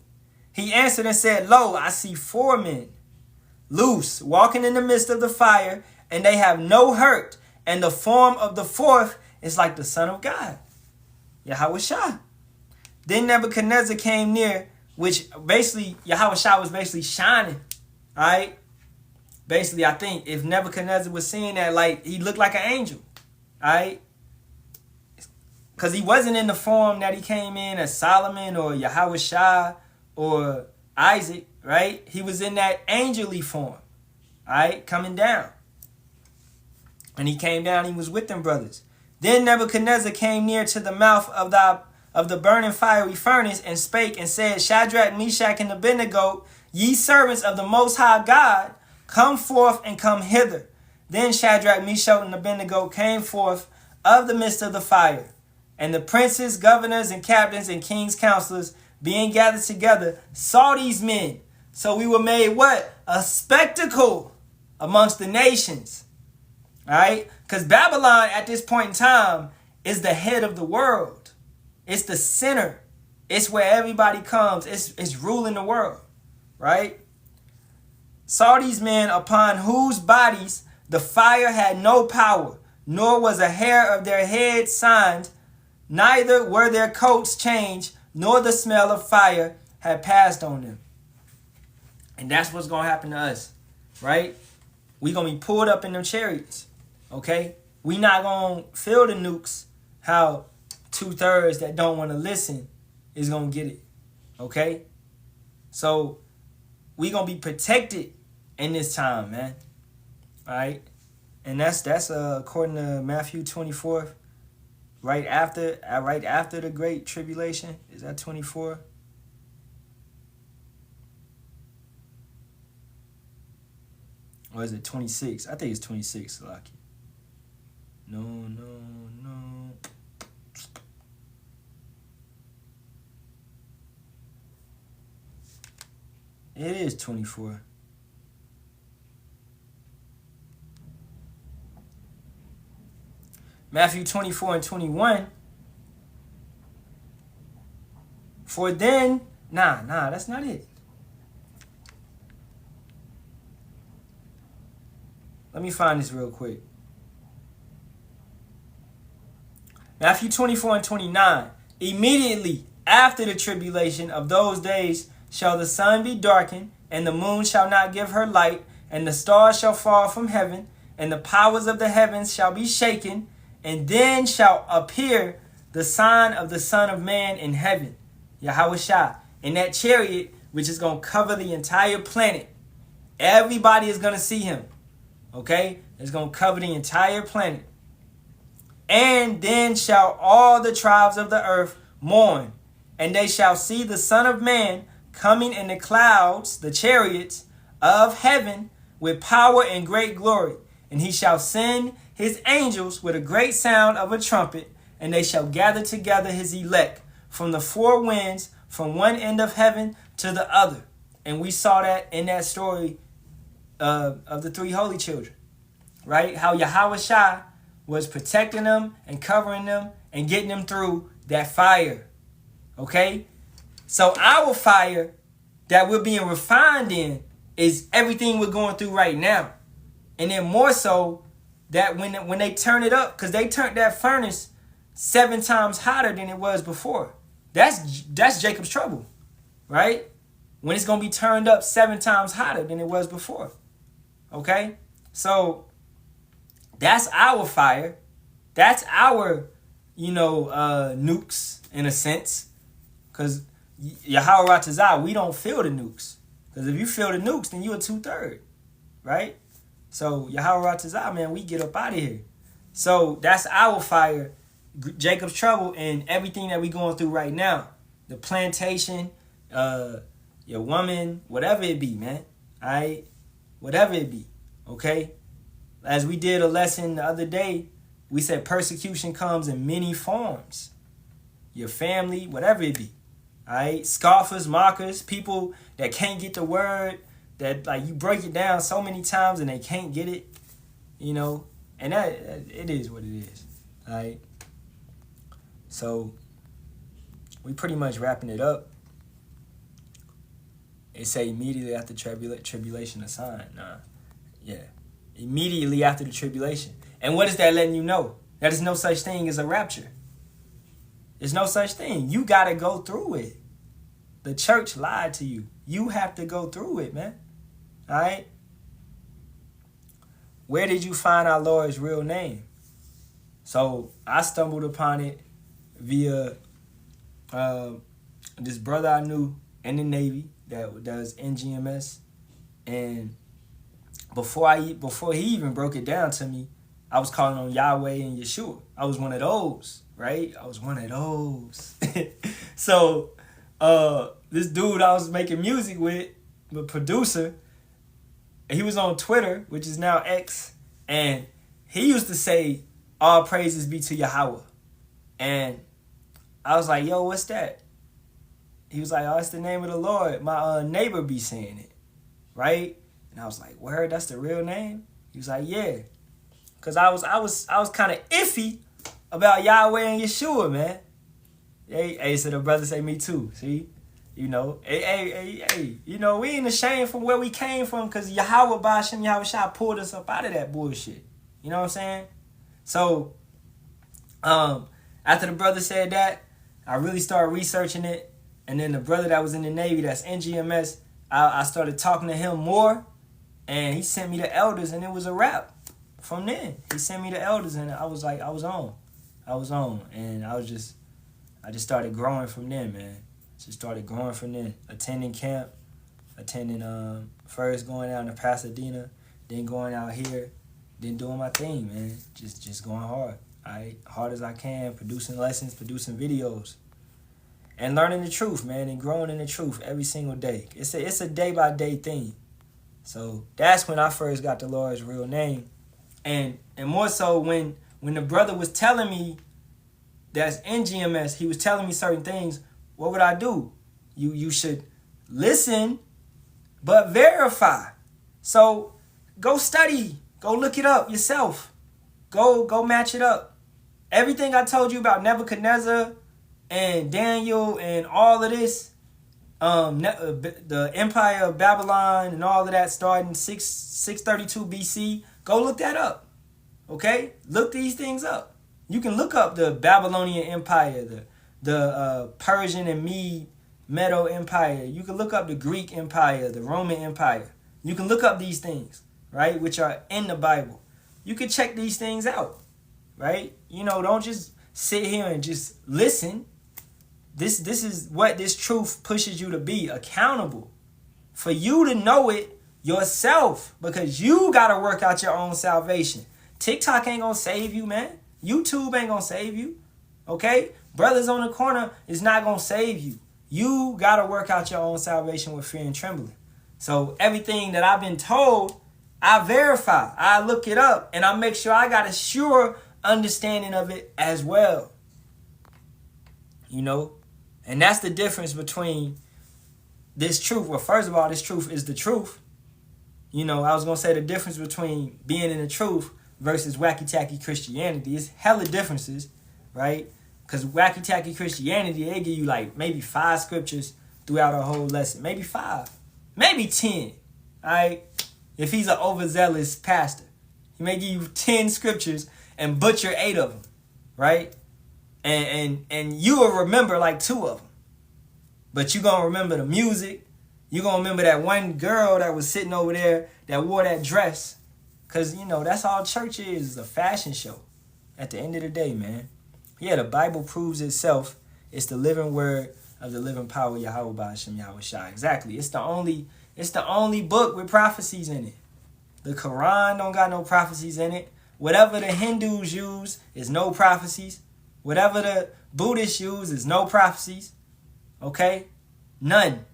He answered and said, lo, I see 4 men loose, walking in the midst of the fire, and they have no hurt, and the form of the 4th is like the Son of God, Yahawashi. Then Nebuchadnezzar came near, which basically, Yahawashi was basically shining, all right? Basically, I think if Nebuchadnezzar was seeing that, like, he looked like an angel, all right? Because he wasn't in the form that he came in as Solomon or Yahawashi or Isaac, right? He was in that angelly form, all right, coming down. And he came down, he was with them brothers. Then Nebuchadnezzar came near to the mouth of the burning fiery furnace and spake and said, Shadrach, Meshach, and Abednego, ye servants of the Most High God, come forth and come hither. Then Shadrach, Meshach, and Abednego came forth of the midst of the fire. And the princes, governors, and captains, and kings' counselors, being gathered together, saw these men. So we were made what? A spectacle amongst the nations. All right? Because Babylon at this point in time is the head of the world. It's the center. It's where everybody comes. It's ruling the world. Right? Saw these men upon whose bodies the fire had no power, nor was a hair of their head signed, neither were their coats changed, nor the smell of fire had passed on them. And that's what's going to happen to us, right? We're going to be pulled up in them chariots, okay? We not going to feel the nukes how 2/3 that don't want to listen is going to get it, okay? So we going to be protected in this time, man, all right? And that's according to Matthew 24, right after the Great Tribulation. Is that 24? Or is it 26? I think it's 26, Lucky. No. It is 24. Matthew 24 and 21. For then, that's not it. Let me find this real quick. Matthew 24 and 29. Immediately after the tribulation of those days shall the sun be darkened, and the moon shall not give her light, and the stars shall fall from heaven, and the powers of the heavens shall be shaken, and then shall appear the sign of the Son of Man in heaven, Yahawashi, in that chariot which is going to cover the entire planet. Everybody is going to see him. Okay? It's going to cover the entire planet. And then shall all the tribes of the earth mourn, and they shall see the Son of Man coming in the clouds, the chariots of heaven, with power and great glory. And he shall send his angels with a great sound of a trumpet, and they shall gather together his elect from the four winds, from one end of heaven to the other. And we saw that in that story of the three holy children, right? How Yahawashi was protecting them and covering them and getting them through that fire, okay? So our fire that we're being refined in is everything we're going through right now. And then more so that when they turn it up, because they turned that furnace 7 times hotter than it was before. That's Jacob's trouble, right? When it's going to be turned up 7 times hotter than it was before. Okay? So that's our fire. That's our, nukes in a sense. Because Yahawah, we don't feel the nukes. Because if you feel the nukes, then you're a 2/3, right? So Yahawah, man, we get up out of here. So that's our fire, Jacob's trouble, and everything that we going through right now. The plantation, your woman, whatever it be, man. All right? Whatever it be, okay? As we did a lesson the other day, we said persecution comes in many forms. Your family, whatever it be. All right? Scoffers, mockers, people that can't get the word, that like you break it down so many times and they can't get it, and that it is what it is. All right? So we pretty much wrapping it up. It say immediately after tribulation a sign. Immediately after the tribulation. And what is that letting you know? That is no such thing as a rapture. There's no such thing. You got to go through it. The church lied to you. You have to go through it, man. All right? Where did you find our Lord's real name? So I stumbled upon it via this brother I knew in the Navy that does NGMS, and before he even broke it down to me, I was calling on Yahweh and Yeshua. I was one of those, right? I was one of those. So this dude I was making music with, the producer, he was on Twitter, which is now X, and he used to say, "All praises be to Yahawah." And I was like, "Yo, what's that?" He was like, "Oh, it's the name of the Lord. My neighbor be saying it," right? And I was like, "Word, that's the real name?" He was like, "Yeah." Cause I was kind of iffy about Yahweh and Yeshua, man. Hey, so the brother say me too. See, you know, hey, you know, we ain't ashamed from where we came from, cause Yahawah Ba'ashem Yahawashi pulled us up out of that bullshit. You know what I'm saying? So, after the brother said that, I really started researching it, and then the brother that was in the Navy, that's NGMS, I started talking to him more, and he sent me the elders, and it was a wrap. From then, he sent me the elders, and I was like, I was on, and I just started growing from then, man. Just started growing from then, attending camp, first going out to Pasadena, then going out here, then doing my thing, man. Just going hard, alright, hard as I can, producing lessons, producing videos, and learning the truth, man, and growing in the truth every single day. It's a day by day thing. So that's when I first got the Lord's real name. And more so when the brother was telling me that's NGMS, he was telling me certain things, what would I do? You should listen, but verify. So go study, go look it up yourself. Go match it up. Everything I told you about Nebuchadnezzar and Daniel and all of this, the Empire of Babylon and all of that starting 632 BC, go look that up, okay? Look these things up. You can look up the Babylonian Empire, the Persian and Medo Empire. You can look up the Greek Empire, the Roman Empire. You can look up these things, right, which are in the Bible. You can check these things out, right? You know, don't just sit here and just listen. This is what this truth pushes you to be, accountable. For you to know it yourself, because you got to work out your own salvation. TikTok ain't going to save you, man. YouTube ain't going to save you, okay? Brothers on the corner is not going to save you. You got to work out your own salvation with fear and trembling. So everything that I've been told, I verify. I look it up, and I make sure I got a sure understanding of it as well. You know? And that's the difference between this truth. Well, first of all, this truth is the truth. You know, I was going to say the difference between being in the truth versus wacky-tacky Christianity. It's hella differences, right? Because wacky-tacky Christianity, they give you like maybe 5 scriptures throughout a whole lesson. Maybe 5. Maybe 10, all right? If he's an overzealous pastor. He may give you 10 scriptures and butcher 8 of them, right? And you will remember like 2 of them. But you're going to remember the music. You're going to remember that one girl that was sitting over there that wore that dress. Because, you know, that's all church is a fashion show. At the end of the day, man. Yeah, the Bible proves itself. It's the living word of the living power, Yahawah Ba'ashem Yahawashi. Exactly. It's the only book with prophecies in it. The Quran don't got no prophecies in it. Whatever the Hindus use is no prophecies. Whatever the Buddhists use is no prophecies. Okay? None.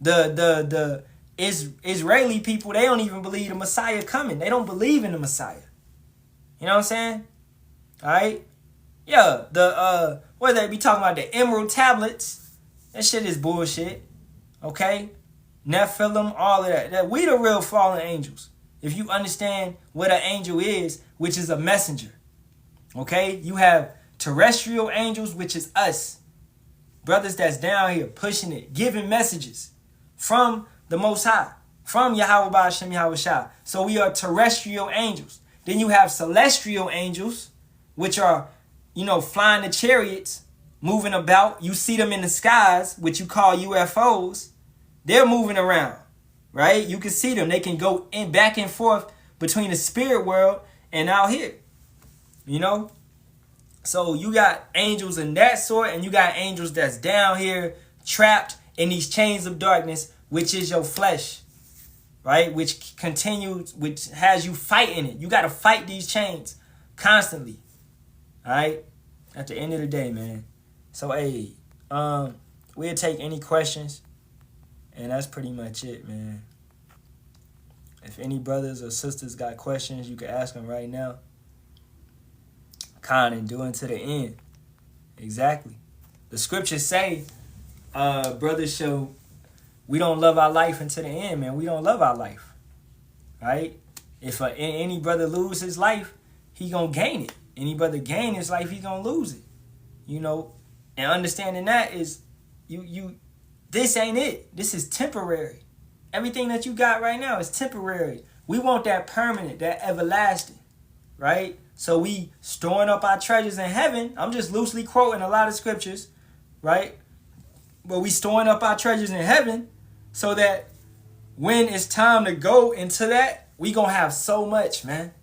The Israeli people, they don't even believe the Messiah coming. They don't believe in the Messiah. You know what I'm saying? Alright? Yeah, what they be talking about, the emerald tablets. That shit is bullshit. Okay? Nephilim, all of that. We the real fallen angels. If you understand what an angel is, which is a messenger. Okay? You have terrestrial angels, which is us. Brothers that's down here pushing it, giving messages from the Most High, from Yahawah Ba'ashem Yahawashi. So we are terrestrial angels. Then you have celestial angels, which are, you know, flying the chariots, moving about. You see them in the skies, which you call UFOs. They're moving around, right? You can see them. They can go in back and forth between the spirit world and out here, you know? So you got angels in that sort, and you got angels that's down here trapped in these chains of darkness, which is your flesh, right? Which continues, which has you fighting it. You got to fight these chains constantly, all right? At the end of the day, man. So, hey, we'll take any questions, and that's pretty much it, man. If any brothers or sisters got questions, you can ask them right now. Kind and do unto the end. Exactly. The scriptures say, brothers show, we don't love our life until the end, man. We don't love our life, right? If any brother lose his life, he gonna gain it. Any brother gain his life, he gonna lose it. You know, and understanding that is, this ain't it. This is temporary. Everything that you got right now is temporary. We want that permanent, that everlasting, right? So we storing up our treasures in heaven. I'm just loosely quoting a lot of scriptures, right? But we storing up our treasures in heaven so that when it's time to go into that, we gonna have so much, man.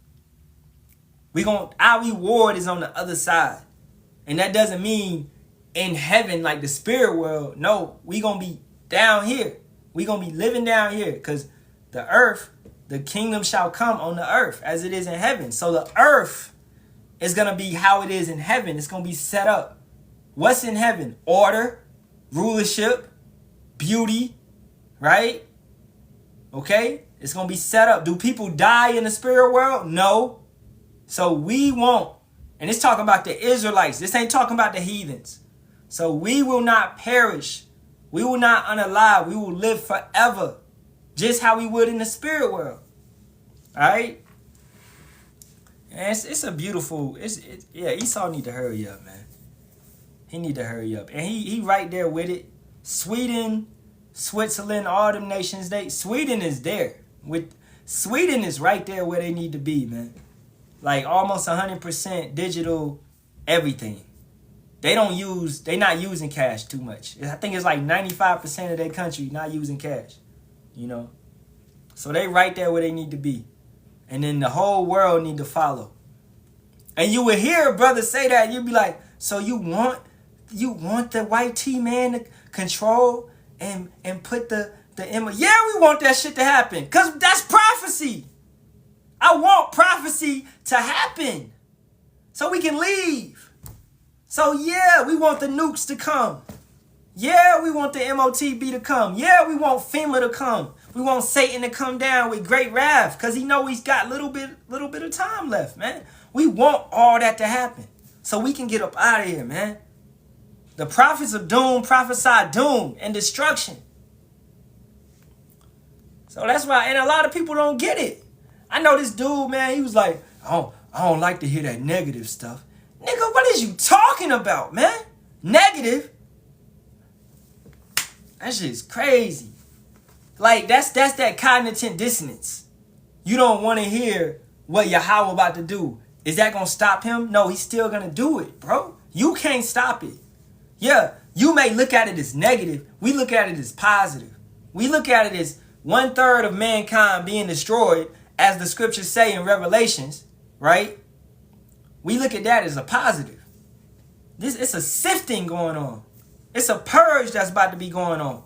Our reward is on the other side. And that doesn't mean in heaven like the spirit world. No, we gonna be down here. We gonna be living down here, because the earth, the kingdom shall come on the earth as it is in heaven. So the earth is going to be how it is in heaven. It's going to be set up. What's in heaven? Order, rulership, beauty, right? Okay? It's going to be set up. Do people die in the spirit world? No. So we won't. And it's talking about the Israelites. This ain't talking about the heathens. So we will not perish. We will not unalive. We will live forever. Just how we would in the spirit world. All right? And it's a beautiful... Yeah, Esau need to hurry up, man. He need to hurry up. And he right there with it. Sweden, Switzerland, all them nations, Sweden is there. Sweden is right there where they need to be, man. Like almost 100% digital everything. They not using cash too much. I think it's like 95% of their country not using cash. You know, so they right there where they need to be, and then the whole world need to follow. And you would hear a brother say that, you'd be like, so you want the white T man to control and put the yeah, we want that shit to happen, cause that's prophecy. I want prophecy to happen so we can leave. So yeah, we want the nukes to come. Yeah, we want the MOTB to come. Yeah, we want FEMA to come. We want Satan to come down with great wrath, because he know he's got little bit of time left, man. We want all that to happen so we can get up out of here, man. The prophets of doom prophesy doom and destruction. So that's why, and a lot of people don't get it. I know this dude, man, he was like, I don't like to hear that negative stuff. Nigga, what is you talking about, man? Negative? That shit's crazy. Like, that's that cognitive dissonance. You don't want to hear what Yahawah about to do. Is that going to stop him? No, he's still going to do it, bro. You can't stop it. Yeah, you may look at it as negative. We look at it as positive. We look at it as 1/3 of mankind being destroyed, as the scriptures say in Revelations, right? We look at that as a positive. It's a sifting going on. It's a purge that's about to be going on.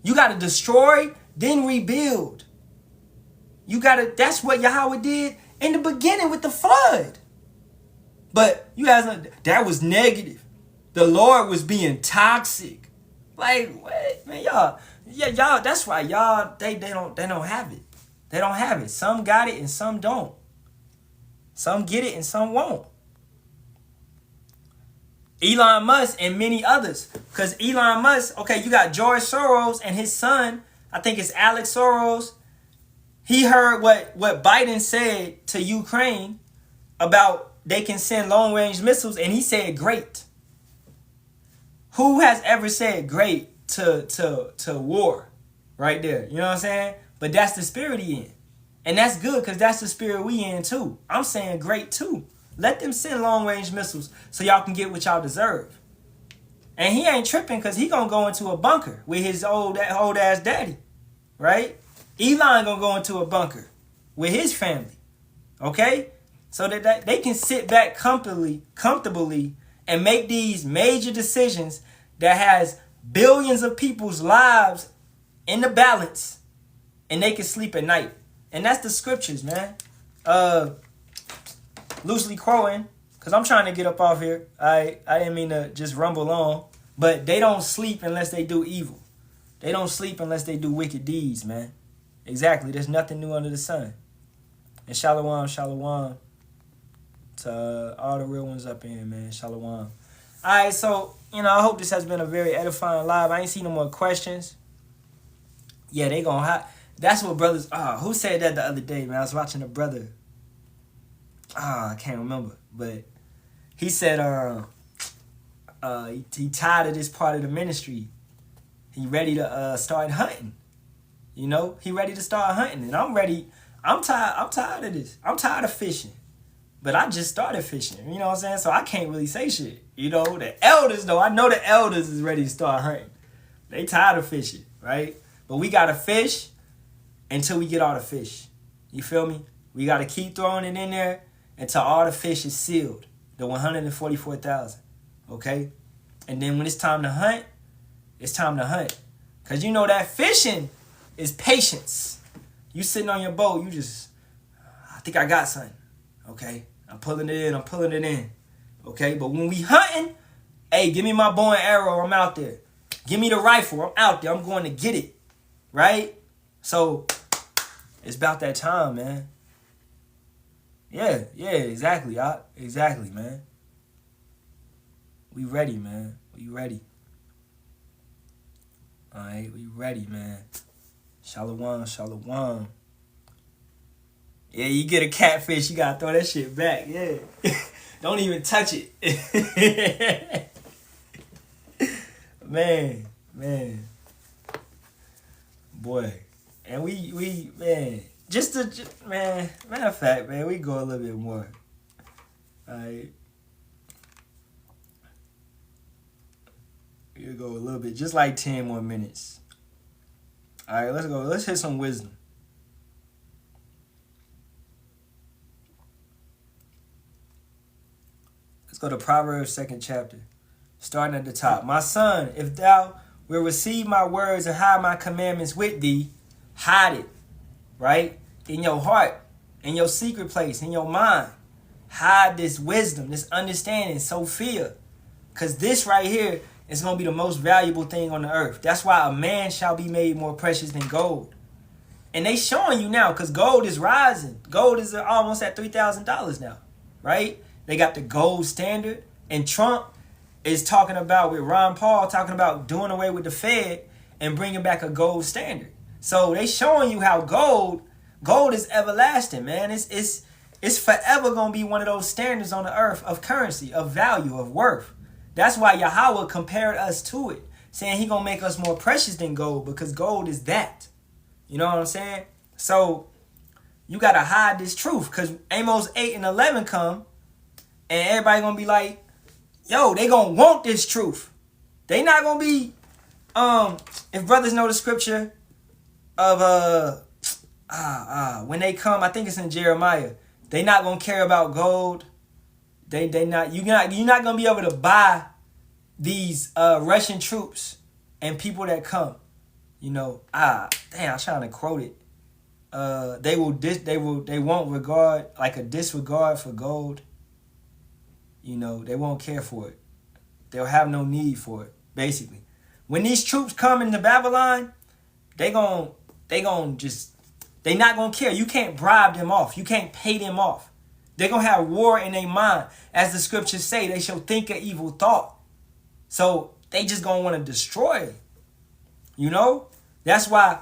You got to destroy, then rebuild. That's what Yahawah did in the beginning with the flood. But you guys know, that was negative. The Lord was being toxic. Like, what? Man, y'all, that's why y'all, they don't have it. They don't have it. Some got it and some don't. Some get it and some won't. Elon Musk and many others. Because Elon Musk, okay, you got George Soros and his son, I think it's Alex Soros. He heard what Biden said to Ukraine about they can send long-range missiles, and he said great. Who has ever said great to war? Right there. You know what I'm saying? But that's the spirit he in. And that's good, because that's the spirit we in too. I'm saying great too. Let them send long-range missiles so y'all can get what y'all deserve. And he ain't tripping, because he going to go into a bunker with his old-ass daddy. Right? Elon going to go into a bunker with his family. Okay? so that they can sit back comfortably and make these major decisions that has billions of people's lives in the balance, and they can sleep at night. And that's the scriptures, man. Loosely quoting, because I'm trying to get up off here. I didn't mean to just rumble on. But they don't sleep unless they do evil. They don't sleep unless they do wicked deeds, man. Exactly. There's nothing new under the sun. And shalawam to all the real ones up in here, man. Shalawam. All right, so, I hope this has been a very edifying live. I ain't seen no more questions. Yeah, they gonna have... That's what brothers... who said that the other day, man? I was watching a brother. I can't remember. But he said, he tired of this part of the ministry. He ready to start hunting. He ready to start hunting. And I'm ready. I'm tired of this. I'm tired of fishing. But I just started fishing. You know what I'm saying? So I can't really say shit. The elders, though, I know the elders is ready to start hunting. They tired of fishing, right? But we got to fish until we get all the fish. You feel me? We got to keep throwing it in there until all the fish is sealed. The 144,000. Okay? And then when it's time to hunt, it's time to hunt. Because that fishing is patience. You sitting on your boat, you just, I think I got something. Okay? I'm pulling it in. Okay? But when we hunting, hey, give me my bow and arrow, I'm out there. Give me the rifle, I'm out there. I'm going to get it. Right? So, it's about that time, man. Yeah, exactly. Exactly, man. We ready, man. We ready. All right, we ready, man. Shalawam. Yeah, you get a catfish, you gotta throw that shit back. Yeah. Don't even touch it. Man. Boy. And we man, matter of fact, man, we go a little bit more. All right. We'll go a little bit, just like 10 more minutes. All right, let's go. Let's hit some wisdom. Let's go to Proverbs 2nd chapter, starting at the top. My son, if thou wilt receive my words and hide my commandments with thee, hide it, right? In your heart, in your secret place, in your mind. Hide this wisdom, this understanding, Sophia. Because this right here is going to be the most valuable thing on the earth. That's why a man shall be made more precious than gold. And they showing you now, because gold is rising. Gold is almost at $3,000 now, right? They got the gold standard. And Trump is talking about, with Ron Paul, talking about doing away with the Fed and bringing back a gold standard. So they showing you how gold is everlasting, man. It's forever going to be one of those standards on the earth of currency, of value, of worth. That's why Yahawah compared us to it, saying he going to make us more precious than gold, because gold is that. You know what I'm saying? So you got to hide this truth, because Amos 8 and 11 come, and everybody going to be like, yo, they going to want this truth. They not going to be, if brothers know the scripture of, when they come, I think it's in Jeremiah, they not going to care about gold. You're not going to be able to buy these Russian troops and people that come. Damn, I'm trying to quote it. They won't regard, like a disregard for gold. They won't care for it. They'll have no need for it, basically. When these troops come into Babylon, they not gonna care. You can't bribe them off. You can't pay them off. They're gonna have war in their mind. As the scriptures say, they shall think an evil thought. So they just gonna want to destroy it. That's why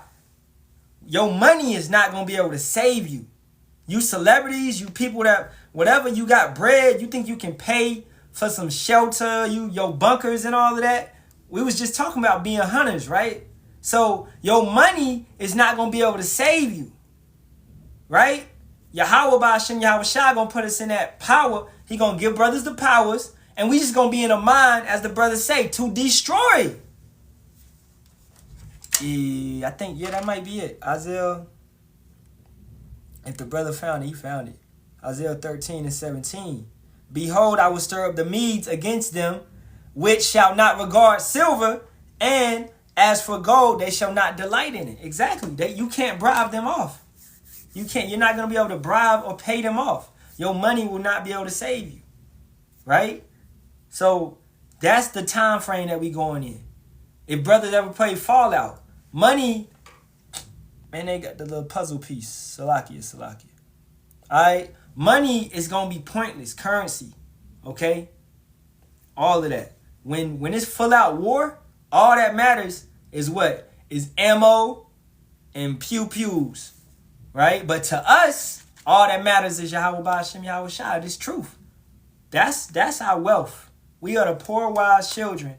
your money is not gonna be able to save you. You celebrities, you people that, whatever, you got bread, you think you can pay for some shelter, your bunkers and all of that. We was just talking about being hunters, right? So your money is not going to be able to save you, right? Yahawah by Hashem, Yahawashi going to put us in that power. He going to give brothers the powers, and we just going to be in a mind, as the brothers say, to destroy. I think, that might be it. Isaiah, if the brother found it, he found it. Isaiah 13:17. Behold, I will stir up the Medes against them, which shall not regard silver, and as for gold, they shall not delight in it. Exactly. You can't bribe them off. You're not going to be able to bribe or pay them off. Your money will not be able to save you. Right? So that's the time frame that we going in. If brothers ever play Fallout, money, man, they got the little puzzle piece. Salakia. Alright? Money is going to be pointless. Currency. Okay? All of that. When it's full out war, all that matters is what? Is ammo and pew-pews. Right? But to us, all that matters is Yahawah Ba'ashem Yahawashi. This truth. That's our wealth. We are the poor, wise children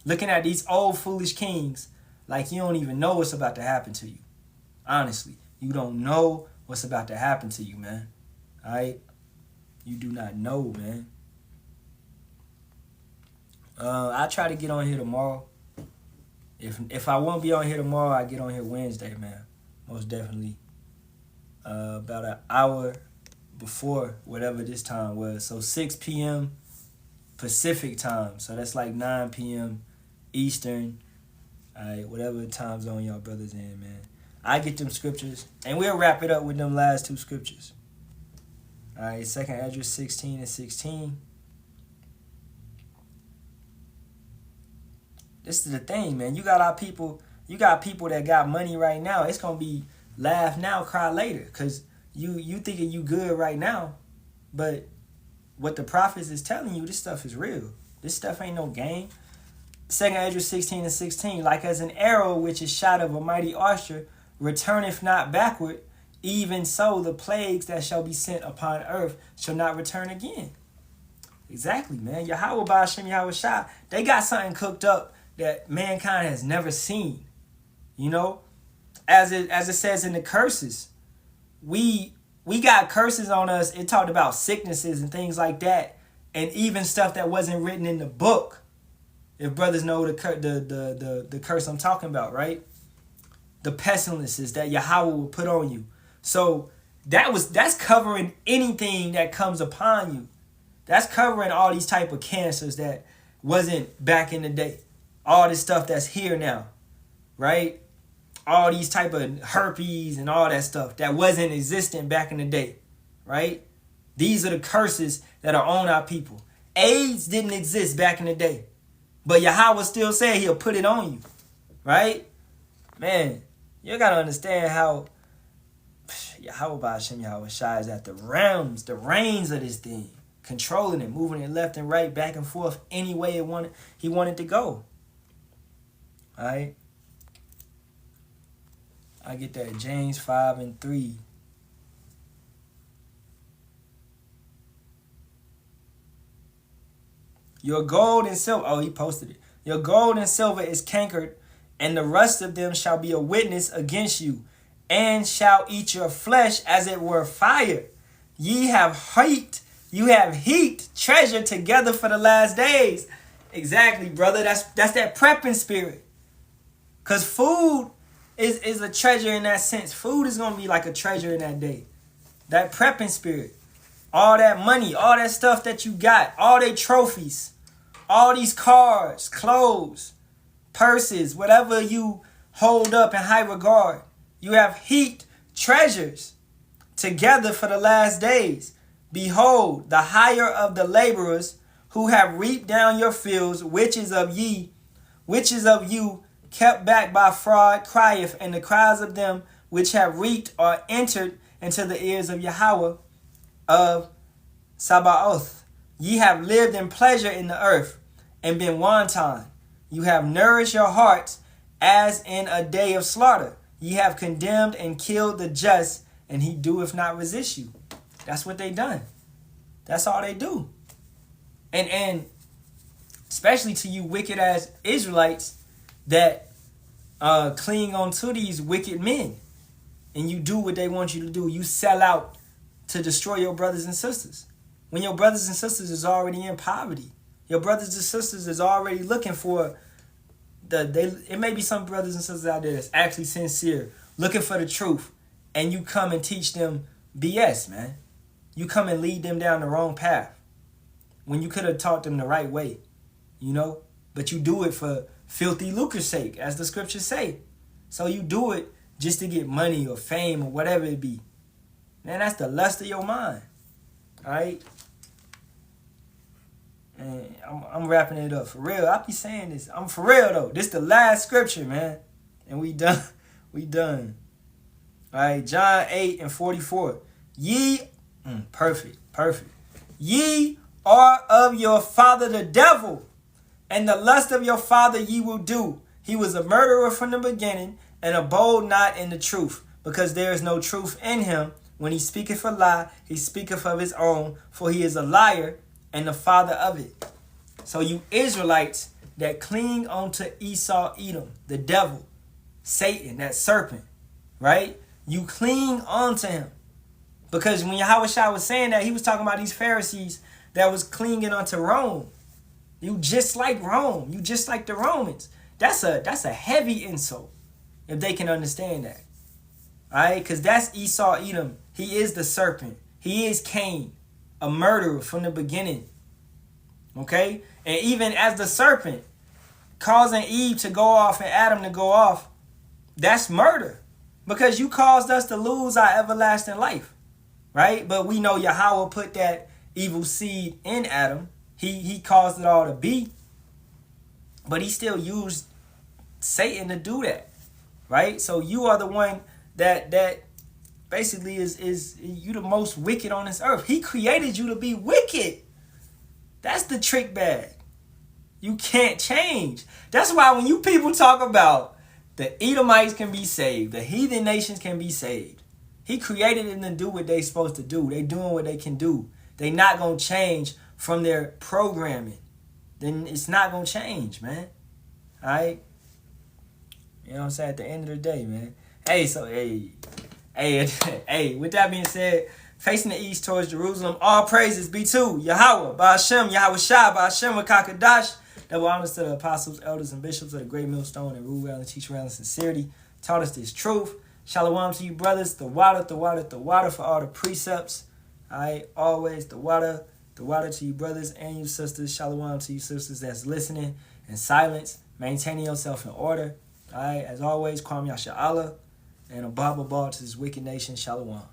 looking at these old, foolish kings like you don't even know what's about to happen to you. Honestly, you don't know what's about to happen to you, man. All right? You do not know, man. I try to get on here tomorrow. If I won't be on here tomorrow, I get on here Wednesday, man. Most definitely. About an hour before whatever this time was. So 6 p.m. Pacific time. So that's like 9 p.m. Eastern. Alright, whatever time zone y'all brothers in, man. I get them scriptures. And we'll wrap it up with them last two scriptures. Alright, 2 Esdras 16:16. This is the thing, man. You got people that got money right now. It's gonna be laugh now, cry later. Cause you thinking you good right now, but what the prophets is telling you, this stuff is real. This stuff ain't no game. 2 Esdras 16:16, like as an arrow which is shot of a mighty archer, returneth not backward, even so the plagues that shall be sent upon earth shall not return again. Exactly, man. Yahawah Ba'ashem Yahawashi, they got something cooked up that mankind has never seen. You know? As it says in the curses, we got curses on us. It talked about sicknesses and things like that, and even stuff that wasn't written in the book. If brothers know the curse I'm talking about, the pestilences that Yahawah will put on you. So that's covering anything that comes upon you. That's covering all these type of cancers that wasn't back in the day. All this stuff that's here now, right? All these type of herpes and all that stuff that wasn't existent back in the day, right? These are the curses that are on our people. AIDS didn't exist back in the day, but Yahawah still said he'll put it on you, right? Man, you got to understand how Yahawah Ba'ashem Yahawashi is at the reins of this thing, controlling it, moving it left and right, back and forth, any way he wanted to go. All right? I get that. James 5:3. Your gold and silver. Oh, he posted it. Your gold and silver is cankered, and the rust of them shall be a witness against you, and shall eat your flesh as it were fire. You have heaped treasure together for the last days. Exactly, brother. That's that prepping spirit. Because food is a treasure in that sense. Food is going to be like a treasure in that day. That prepping spirit. All that money, all that stuff that you got, all their trophies, all these cars, clothes, purses, whatever you hold up in high regard. You have heaped treasures together for the last days. Behold, the hire of the laborers who have reaped down your fields, which is of you, kept back by fraud, crieth, and the cries of them which have reaped are entered into the ears of Yahawah of Sabaoth. Ye have lived in pleasure in the earth, and been wanton. You have nourished your hearts as in a day of slaughter. Ye have condemned and killed the just, and he doeth not resist you. That's what they done. That's all they do. And especially to you wicked ass Israelites that cling on to these wicked men, and you do what they want you to do. You sell out to destroy your brothers and sisters. When your brothers and sisters is already in poverty, your brothers and sisters is already looking for it may be some brothers and sisters out there that's actually sincere, looking for the truth, and you come and teach them BS, man. you come and lead them down the wrong path when you could have taught them the right way, you know? But you do it for filthy lucre's sake, as the scriptures say. So you do it just to get money or fame or whatever it be. Man, that's the lust of your mind. All right? And I'm wrapping it up. For real, I be saying this. I'm for real, though. This the last scripture, man. And we done. We done. All right, John 8:44. Ye, perfect. Ye are of your father the devil, and the lust of your father ye will do. He was a murderer from the beginning, and abode not in the truth, because there is no truth in him. When he speaketh a lie, he speaketh of his own, for he is a liar and the father of it. So you Israelites that cling onto Esau, Edom, the devil, Satan, that serpent, right? You cling onto him. Because when Yahawashi was saying that, he was talking about these Pharisees that was clinging onto Rome. You just like Rome. You just like the Romans. That's a heavy insult, if they can understand that. All right? Because that's Esau, Edom. He is the serpent. He is Cain, a murderer from the beginning. Okay? And even as the serpent, causing Eve to go off and Adam to go off, that's murder. Because you caused us to lose our everlasting life. Right? But we know Yahawah put that evil seed in Adam. He caused it all to be. But he still used Satan to do that. Right? So you are the one that basically is you the most wicked on this earth. He created you to be wicked. That's the trick bag. You can't change. That's why when you people talk about the Edomites can be saved, the heathen nations can be saved, he created them to do what they supposed to do. They doing what they can do. They not going to change from their programming. Then it's not going to change, man. All right? You know what I'm saying? At the end of the day, man. Hey, with that being said, facing the east towards Jerusalem, all praises be to Yahawah, Ba'ashem, Yahawashi, Ba'ashem, Wakakadash. Double honors to the apostles, elders, and bishops of the great millstone and rule well and teach well in sincerity. Taught us this truth. Shalawam to you, brothers. The water for all the precepts. All right, always the water to you, brothers and you sisters. Shalawam to you, sisters that's listening in silence, maintaining yourself in order. All right, as always, Kwam Yasharahla and a Baba Ball to this wicked nation. Shalawam.